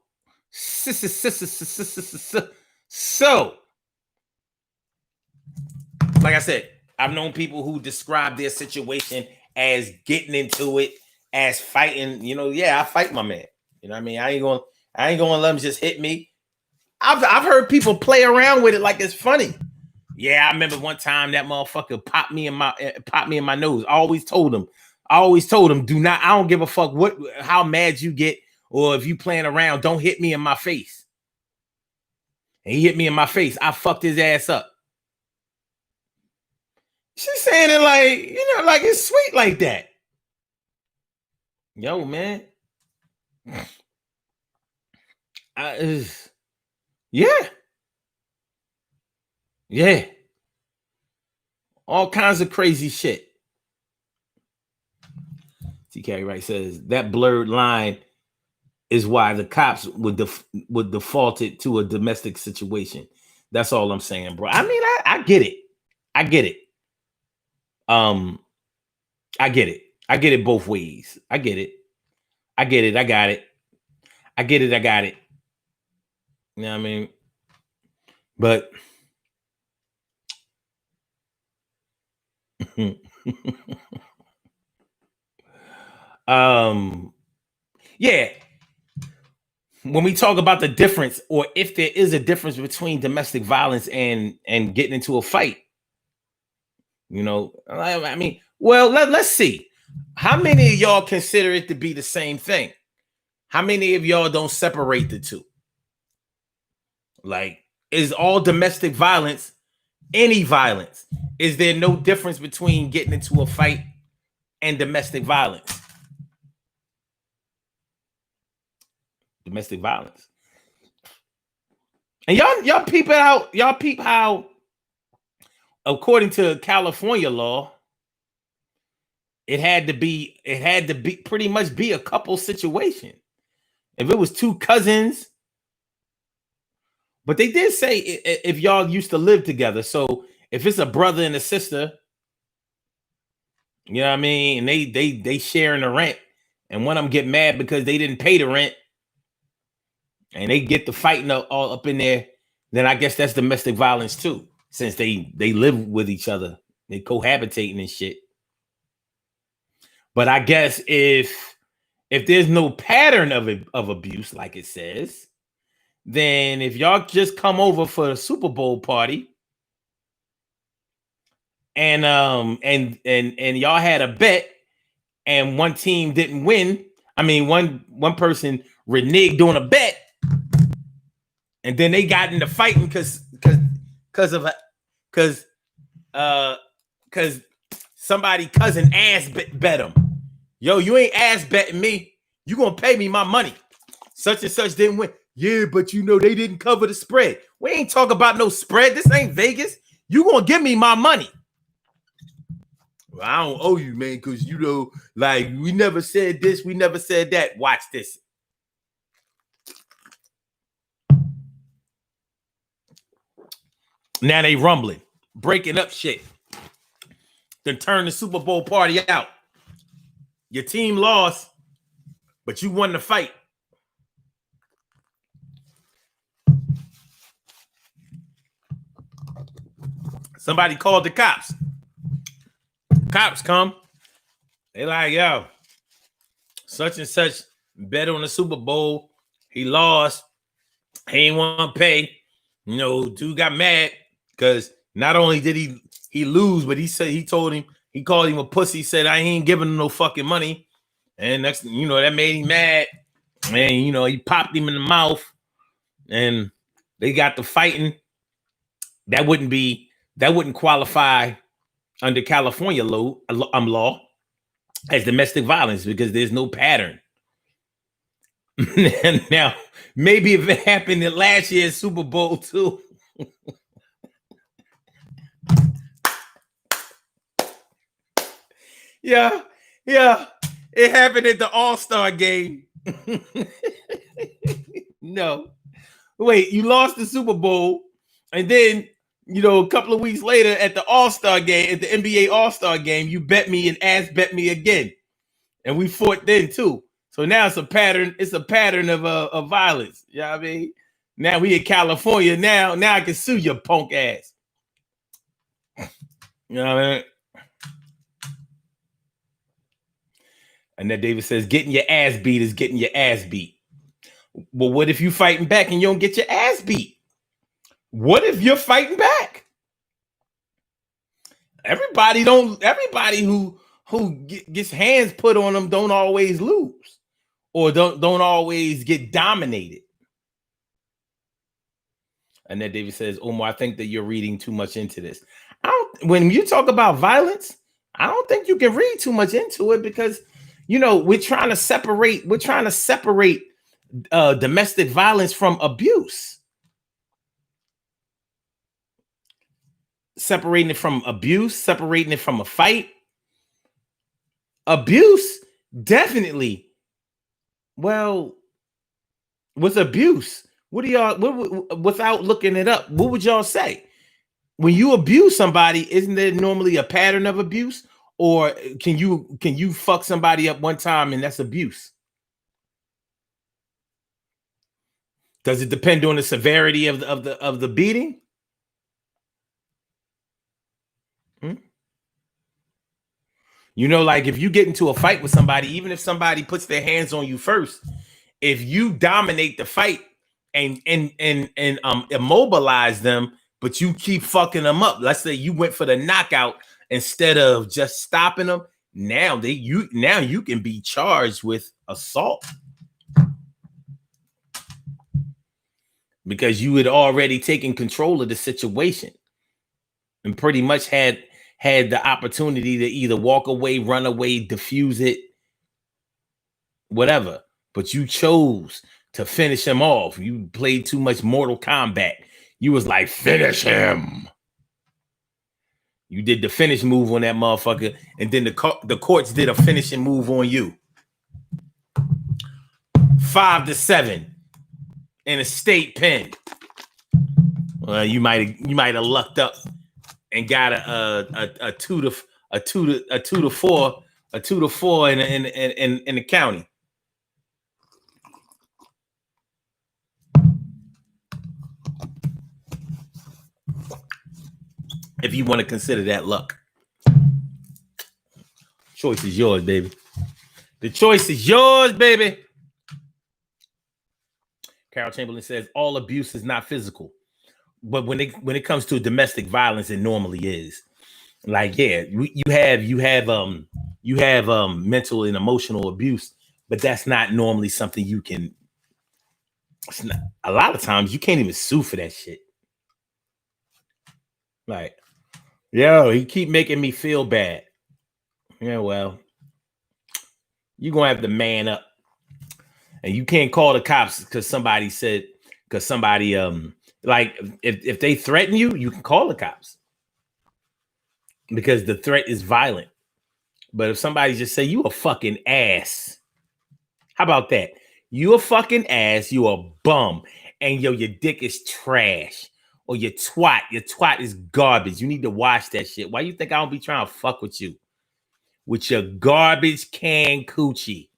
like I said, I've known people who describe their situation as getting into it, as fighting. You know, yeah, I fight my man. You know what I mean? I ain't gonna let him just hit me. I've heard people play around with it like it's funny. Yeah, I remember one time that motherfucker popped me in my nose. I always told him, do not. I don't give a fuck how mad you get, or if you playing around, don't hit me in my face. And he hit me in my face. I fucked his ass up. She's saying it like, you know, like it's sweet like that. Yo, man. Yeah. Yeah. All kinds of crazy shit. TK Wright says that blurred line is why the cops would default it to a domestic situation. That's all I'm saying, bro. I mean, I get it. I get it. I get it. I get it both ways. I get it. I got it. I get it. I got it. You know what I mean? But yeah, when we talk about the difference, or if there is a difference between domestic violence and getting into a fight, you know, I mean, well, let's see. How many of y'all consider it to be the same thing? How many of y'all don't separate the two? Like, is all domestic violence any violence? Is there no difference between getting into a fight and domestic violence? Domestic violence. And y'all peep it out. Y'all peep how, according to California law, it had to be pretty much be a couple situation. If it was two cousins, but they did say if y'all used to live together. So if it's a brother and a sister, you know what I mean, and they sharing the rent, and one of them get mad because they didn't pay the rent, and they get the fighting all up in there, then I guess that's domestic violence too, since they live with each other, they cohabitating and shit. But I guess if there's no pattern of abuse, like it says, then if y'all just come over for a Super Bowl party and y'all had a bet and one team didn't win, I mean one person reneged on a bet, and then they got into fighting because somebody cousin ass bet them. Yo, you ain't ass betting me. You gonna pay me my money. Such and such didn't win. Yeah, but you know they didn't cover the spread. We ain't talking about no spread. This ain't Vegas. You gonna give me my money. Well, I don't owe you, man, because you know, like, we never said this, we never said that. Watch this. Now they rumbling, breaking up shit. Then turn the Super Bowl party out. Your team lost, but you won the fight. Somebody called the cops. Cops come. They like, yo, such and such bet on the Super Bowl. He lost. He ain't want to pay. You know, dude got mad because not only did he lose, but he called him a pussy. He said, I ain't giving him no fucking money. And next, you know, that made him mad. And, you know, he popped him in the mouth. And they got to fighting. That wouldn't qualify under California law as domestic violence because there's no pattern. Now, maybe if it happened in last year's Super Bowl too. Yeah, it happened at the All-Star game. No, wait, you lost the Super Bowl, and then, you know, a couple of weeks later at the All-Star game, at the NBA All-Star game, you bet me and ass bet me again, and we fought then too. So now it's a pattern. It's a pattern of violence. You know what I mean? Now we in California. Now I can sue your punk ass. You know what I mean? And then David says, getting your ass beat is getting your ass beat. Well, what if you fighting back and you don't get your ass beat? What if you're fighting back? Everybody who gets hands put on them don't always lose, or don't always get dominated. And then David says, Omar, I think that you're reading too much into this. When you talk about violence, I don't think you can read too much into it because, you know, we're trying to separate domestic violence from abuse. Separating it from abuse, separating it from a fight. Abuse, definitely. Well, with abuse, without looking it up, what would y'all say? When you abuse somebody, isn't there normally a pattern of abuse? Or can you fuck somebody up one time and that's abuse? Does it depend on the severity of the beating? You know, like if you get into a fight with somebody, even if somebody puts their hands on you first, if you dominate the fight and immobilize them, but you keep fucking them up. Let's say you went for the knockout instead of just stopping them. Now you can be charged with assault because you had already taken control of the situation and pretty much had the opportunity to either walk away, run away, diffuse it, whatever. But you chose to finish him off. You played too much Mortal Kombat. You was like, finish him. You did the finish move on that motherfucker, and then the courts did a finishing move on you. 5-7 in a state pen. Well, you might have lucked up and got a 2 to 4 in the county. If you want to consider that luck. Choice is yours, baby. The choice is yours, baby. Carol Chamberlain says all abuse is not physical, but when it comes to domestic violence, it normally is. Like, yeah, you have mental and emotional abuse, but that's not normally something you can. It's not, a lot of times you can't even sue for that shit. Like, yo, he keep making me feel bad. Yeah, well, you're gonna have to man up. And you can't call the cops because somebody like if they threaten you, you can call the cops because the threat is violent. But if somebody just say you a fucking ass, how about that? You a fucking ass, you a bum, and yo, your dick is trash. Or your twat is garbage. You need to wash that shit. Why you think I don't be trying to fuck with you? With your garbage can coochie.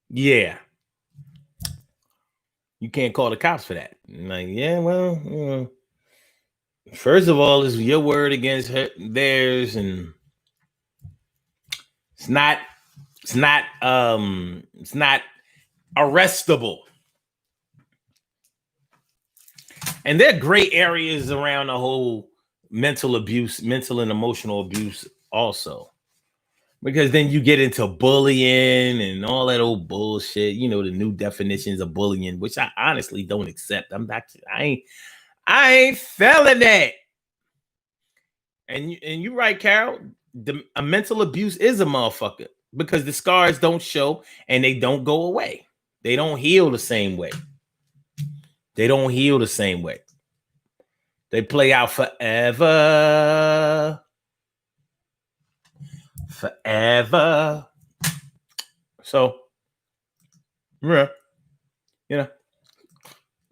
Yeah. You can't call the cops for that. Like, yeah, well, first of all, it's your word against theirs, and it's not arrestable. And there are gray areas around the whole mental and emotional abuse also. Because then you get into bullying and all that old bullshit, you know, the new definitions of bullying, which I honestly don't accept. I ain't feeling that. And you're right, Carol. A mental abuse is a motherfucker because the scars don't show and they don't go away. They don't heal the same way. They play out forever. So, yeah, you know,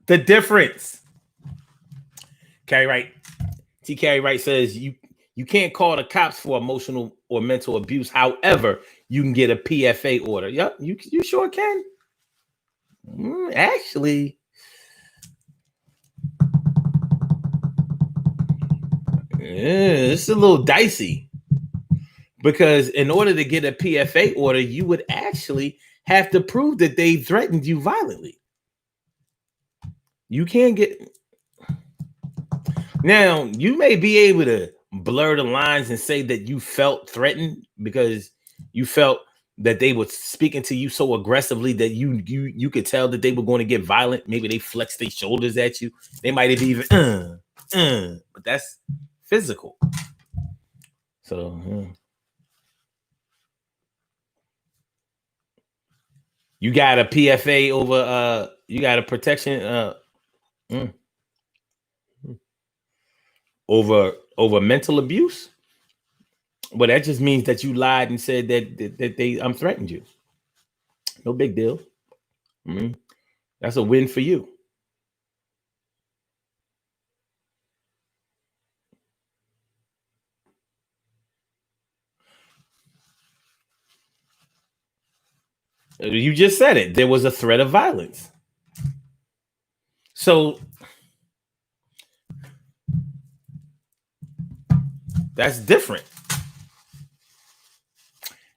the difference. Carrie Wright. T. Carrie Wright says you can't call the cops for emotional or mental abuse. However, you can get a PFA order. Yep, you sure can. Actually, it's a little dicey because in order to get a PFA order, you would actually have to prove that they threatened you violently. You can't get. Now, you may be able to blur the lines and say that you felt threatened because you felt that they were speaking to you so aggressively that you could tell that they were going to get violent. Maybe they flexed their shoulders at you. They might have even, but that's physical. So you got a PFA over, you got a protection over mental abuse. Well, that just means that you lied and said that they threatened you. No big deal. That's a win for you. You just said it. There was a threat of violence. So that's different.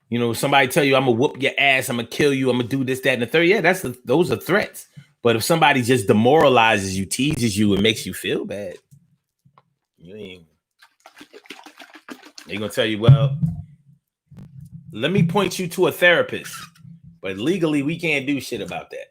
You know, somebody tell you, I'm gonna whoop your ass, I'm gonna kill you, I'm gonna do this, that, and the third. Yeah, those are threats. But if somebody just demoralizes you, teases you, and makes you feel bad, they're gonna tell you, well, let me point you to a therapist. But legally, we can't do shit about that.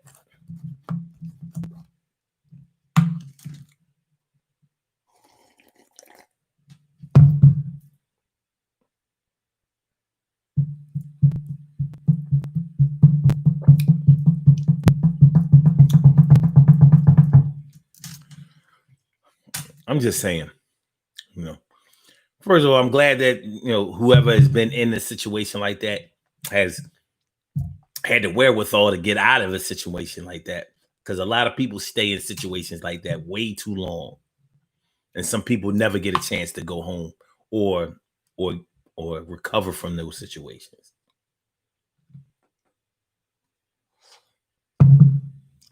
I'm just saying, you know. First of all, I'm glad that, you know, whoever has been in a situation like that has had the wherewithal to get out of a situation like that. Because a lot of people stay in situations like that way too long. And some people never get a chance to go home or recover from those situations.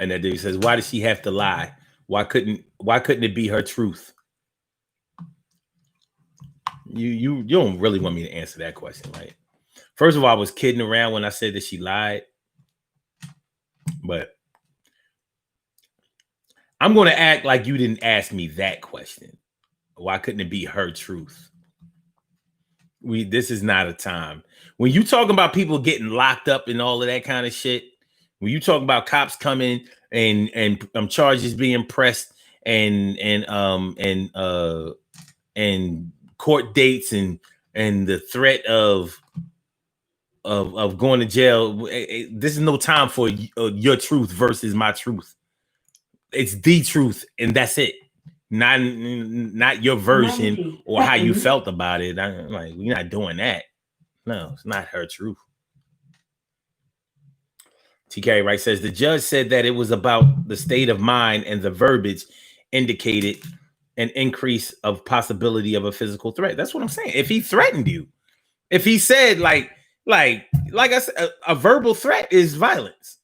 And that dude says, why does she have to lie? Why couldn't it be her truth? You don't really want me to answer that question, right? First of all, I was kidding around when I said that she lied. But I'm going to act like you didn't ask me that question. Why couldn't it be her truth? This is not a time. When you talk about people getting locked up and all of that kind of shit, when you talk about cops coming and charges being pressed and court dates and the threat of going to jail, this is no time for your truth versus my truth. It's the truth, and that's it. Not your version or how you felt about it. I'm like, we're not doing that. No, it's not her truth. TK Wright says the judge said that it was about the state of mind and the verbiage indicated an increase of possibility of a physical threat. That's what I'm saying. If he threatened you, if he said like I said, a verbal threat is violence.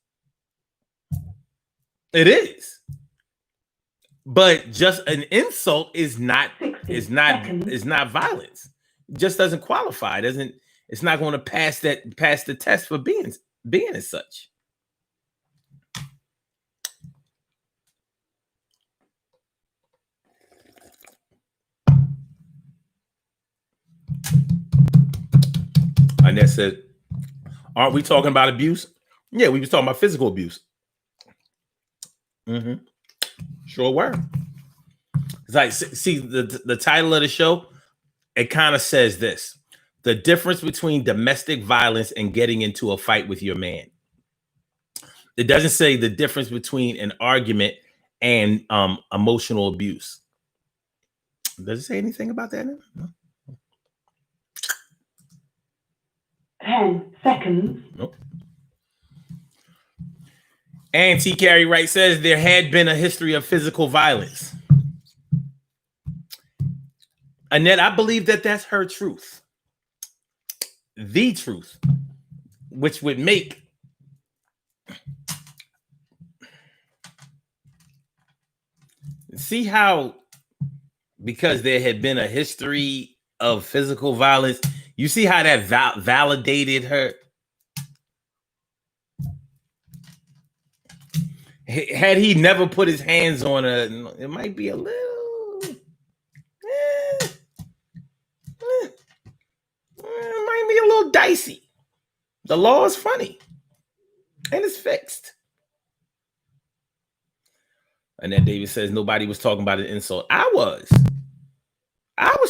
It is. But just an insult is not violence. It just doesn't qualify. It's not going to pass the test for being as such. Annette said, aren't we talking about abuse? Yeah, we was talking about physical abuse. Mm-hmm. Sure were. It's like, see, the title of the show, it kind of says this: the difference between domestic violence and getting into a fight with your man. It doesn't say the difference between an argument and emotional abuse. Does it say anything about that? No. 10 seconds. Nope. And T. Carey Wright says there had been a history of physical violence. Annette, I believe that that's her truth. The truth, which would make see how, because there had been a history of physical violence, you see how that validated her. Had he never put his hands on her, it might be a little, it might be a little dicey. The law is funny and it's fixed. And then David says nobody was talking about an insult. I was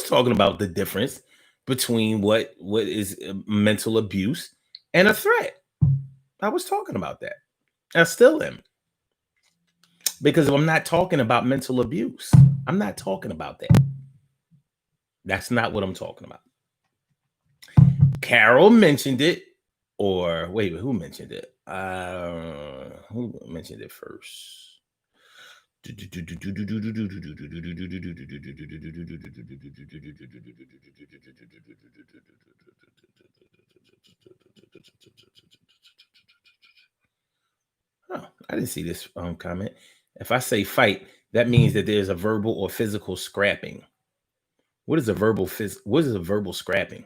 talking about the difference between what is mental abuse and a threat. I was talking about that. I still am. Because I'm not talking about mental abuse. I'm not talking about that. That's not what I'm talking about. Carol mentioned it, or wait, who mentioned it? Who mentioned it first? Oh, I didn't see this comment. If I say fight, that means that there's a verbal or physical scrapping. What is a verbal scrapping?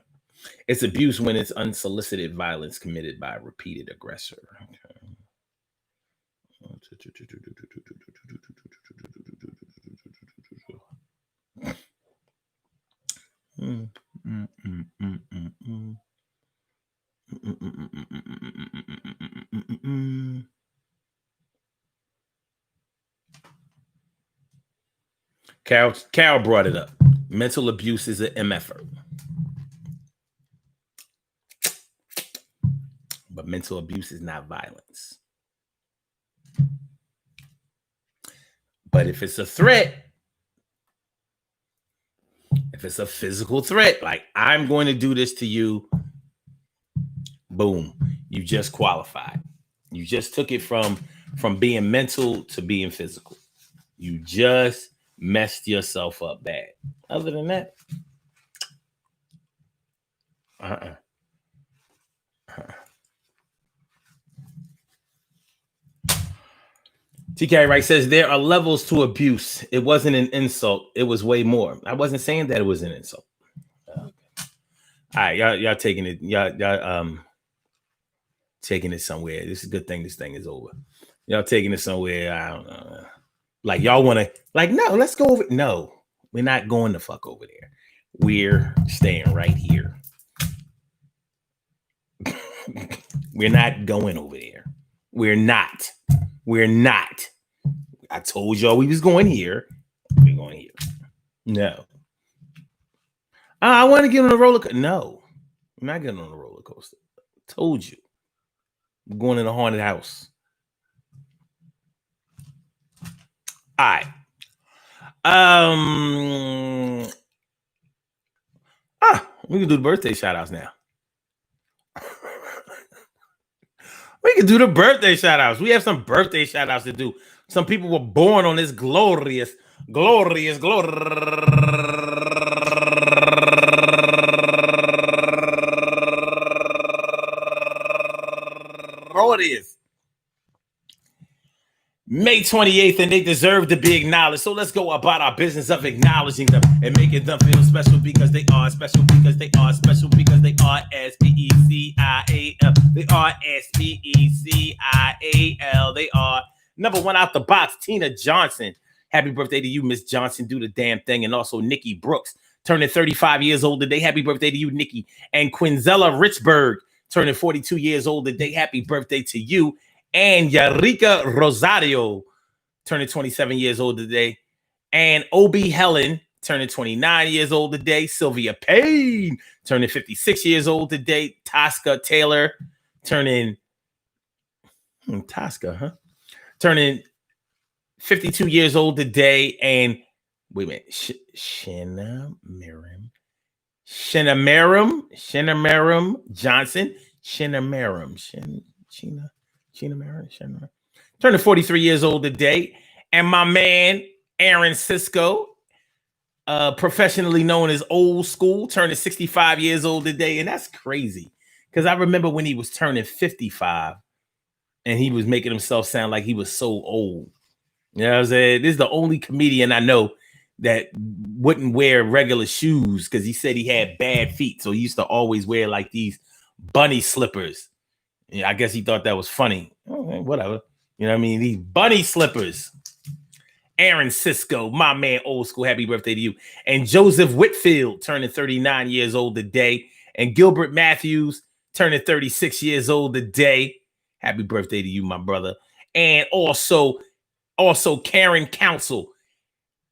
It's abuse when it's unsolicited violence committed by a repeated aggressor. Carol brought it up. Mental abuse is an MFer. But mental abuse is not violence. But if it's a threat, if it's a physical threat, like I'm going to do this to you, boom, you just qualified. You just took it from being mental to being physical. You just messed yourself up bad. Other than that, TK Wright says there are levels to abuse. It wasn't an insult. It was way more. I wasn't saying that it was an insult. Okay. All right, y'all taking it. Y'all taking it somewhere. This is a good thing this thing is over. Y'all taking it somewhere. I don't know. Like y'all want to, like, no, let's go over. No, we're not going the fuck over there. We're staying right here. We're not going over there. We're not. I told y'all we was going here. We're going here. No. I want to get on a roller coaster. No, I'm not getting on a roller coaster. I told you. I'm going in a haunted house. All right. We can do the birthday shout outs now. We can do the birthday shout outs. We have some birthday shout outs to do. Some people were born on this glorious. Glorious. May 28th, and they deserve to be acknowledged. So let's go about our business of acknowledging them and making them feel special because they are special because they are special because they are SPECIAL. They are SPECIAL. They are number one out the box, Tina Johnson. Happy birthday to you, Miss Johnson. Do the damn thing. And also Nikki Brooks, turning 35 years old today. Happy birthday to you, Nikki. And Quinzella Richburg, turning 42 years old today. Happy birthday to you. And Yarika Rosario, turning 27 years old today. And Obi Helen, turning 29 years old today. Sylvia Payne, turning 56 years old today. Tosca Taylor, turning... Tosca, huh? Turning 52 years old today. And... Wait a minute. Shinamaram Johnson. Shinamaram. Turning 43 years old today. And my man, Aaron Cisco, professionally known as Old School, turning 65 years old today. And that's crazy. Because I remember when he was turning 55 and he was making himself sound like he was so old. You know what I'm saying? This is the only comedian I know that wouldn't wear regular shoes because he said he had bad feet. So he used to always wear like these bunny slippers. Yeah, I guess he thought that was funny. Okay, whatever. You know what I mean? These bunny slippers. Aaron Cisco, my man, Old School. Happy birthday to you. And Joseph Whitfield, turning 39 years old today. And Gilbert Matthews, turning 36 years old today. Happy birthday to you, my brother. And also Karen Council.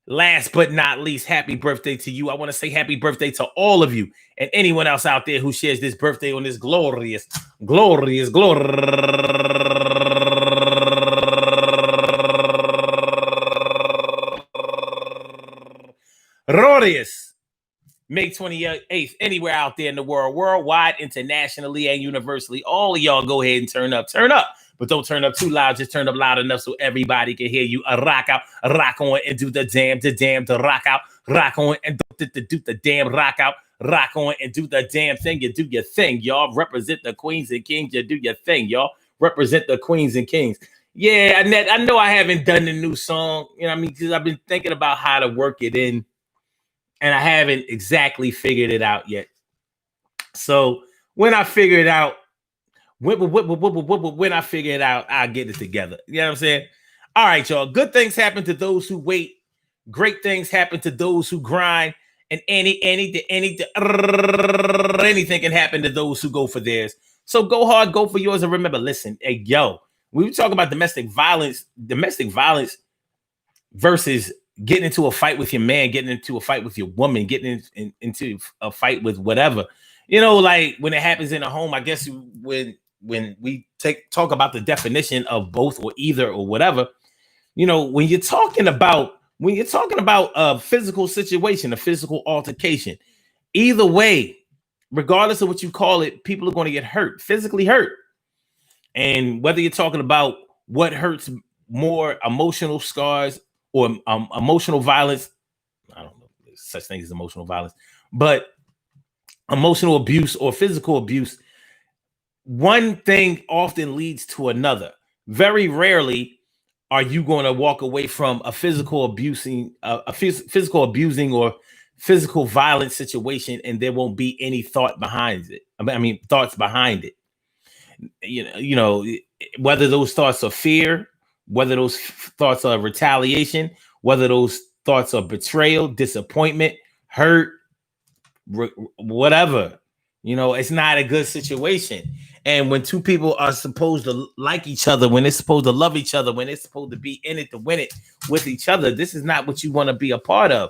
Last but not least, happy birthday to you. I want to say happy birthday to all of you and anyone else out there who shares this birthday on this glorious. May 28th, anywhere out there in the world, worldwide, internationally, and universally. All of y'all go ahead and turn up. But don't turn up too loud. Just turn up loud enough so everybody can hear you. Rock out, rock on, and do the damn, to rock out, rock on, and do the damn rock out, rock on, and do the damn thing. You do your thing, y'all. Represent the queens and kings. You do your thing, y'all. Represent the queens and kings. Yeah, Annette, I know I haven't done the new song. You know what I mean? Because I've been thinking about how to work it in, and I haven't exactly figured it out yet. So when I figure it out, when I figure it out, I'll get it together. You know what I'm saying? All right, y'all. Good things happen to those who wait. Great things happen to those who grind. And anything can happen to those who go for theirs. So go hard, go for yours. And remember, listen, hey, yo, we talk about domestic violence versus getting into a fight with your man, getting into a fight with your woman, getting into a fight with whatever. You know, like when it happens in a home, I guess when we talk about the definition of both or either or whatever, you know, when you're talking about a physical situation, a physical altercation, either way, regardless of what you call it, people are going to get hurt, physically hurt. And whether you're talking about what hurts more, emotional scars or emotional violence, I don't know such thing as emotional violence, but emotional abuse or physical abuse, one thing often leads to another. Very rarely are you going to walk away from a physical abusing or physical violence situation and there won't be any thought behind it. I mean thoughts behind it. You know, whether those thoughts are fear, whether those thoughts are retaliation, whether those thoughts are betrayal, disappointment, hurt, whatever. You know, it's not a good situation. And when two people are supposed to like each other, when they're supposed to love each other, when they're supposed to be in it to win it with each other, this is not what you want to be a part of.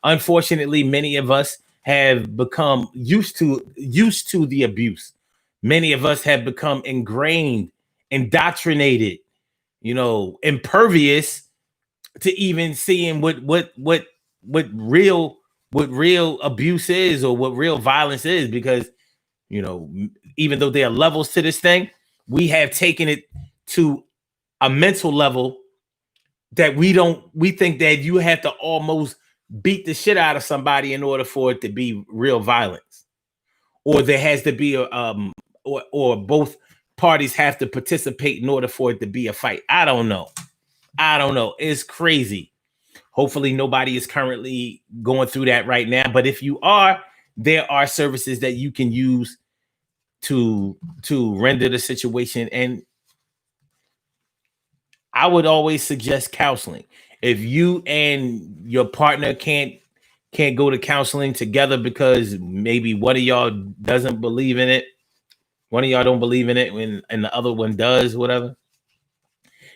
Unfortunately, many of us have become used to the abuse. Many of us have become ingrained, indoctrinated, you know, impervious to even seeing what real abuse is or what real violence is, because you know, even though there are levels to this thing, we have taken it to a mental level that we think that you have to almost beat the shit out of somebody in order for it to be real violence, or there has to be or both parties have to participate in order for it to be a fight. I don't know. It's crazy. Hopefully nobody is currently going through that right now, but if you are, there are services that you can use to render the situation. And I would always suggest counseling. If you and your partner can't go to counseling together because maybe one of y'all doesn't believe in it, one of y'all don't believe in it and the other one does, whatever,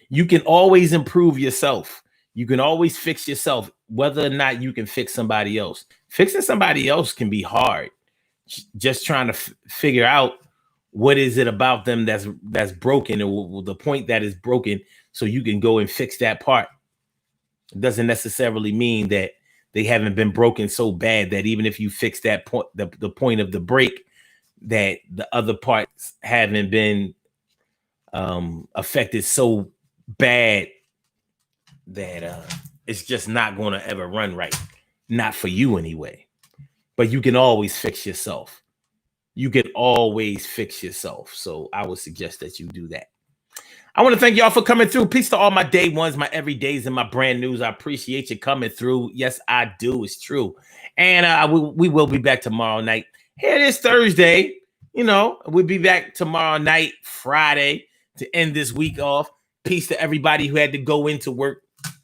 you can always improve yourself. You can always fix yourself, whether or not you can fix somebody else. Fixing somebody else can be hard. Just trying to figure out what is it about them that's broken, or the point that is broken, so you can go and fix that part. It doesn't necessarily mean that they haven't been broken so bad that even if you fix that point, the point of the break, that the other parts haven't been affected so bad that it's just not going to ever run right. Not for you anyway. But you can always fix yourself. So I would suggest that you do that. I want to thank y'all for coming through. Peace to all my day ones, my everydays, and my brand news. I appreciate you coming through. Yes, I do. It's true. And we will be back tomorrow night. Here it is Thursday. You know, we'll be back tomorrow night, Friday, to end this week off. Peace to everybody who had to go into work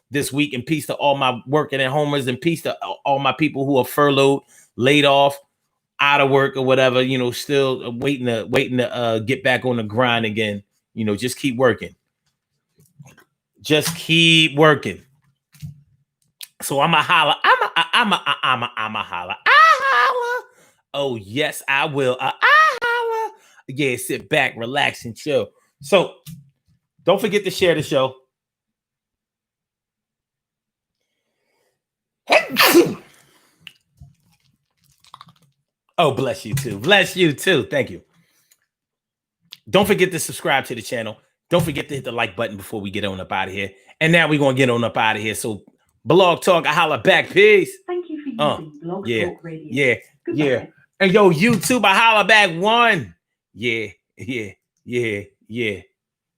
this week, and peace to all my working at homers, and peace to all my people who are furloughed, laid off, out of work or whatever, you know, still waiting to get back on the grind again. You know, just keep working. Just keep working. So I'm a holla. I'm a holla. I holla. Oh yes, I will. I holla. Yeah, sit back, relax, and chill. So don't forget to share the show. Oh, bless you too. Bless you too. Thank you. Don't forget to subscribe to the channel. Don't forget to hit the like button before we get on up out of here. And now we're going to get on up out of here. So Blog Talk, I holla back. Peace. Thank you for using Blog Talk Radio. Yeah. Goodbye. Yeah. And yo, YouTube, I holla back one. Yeah.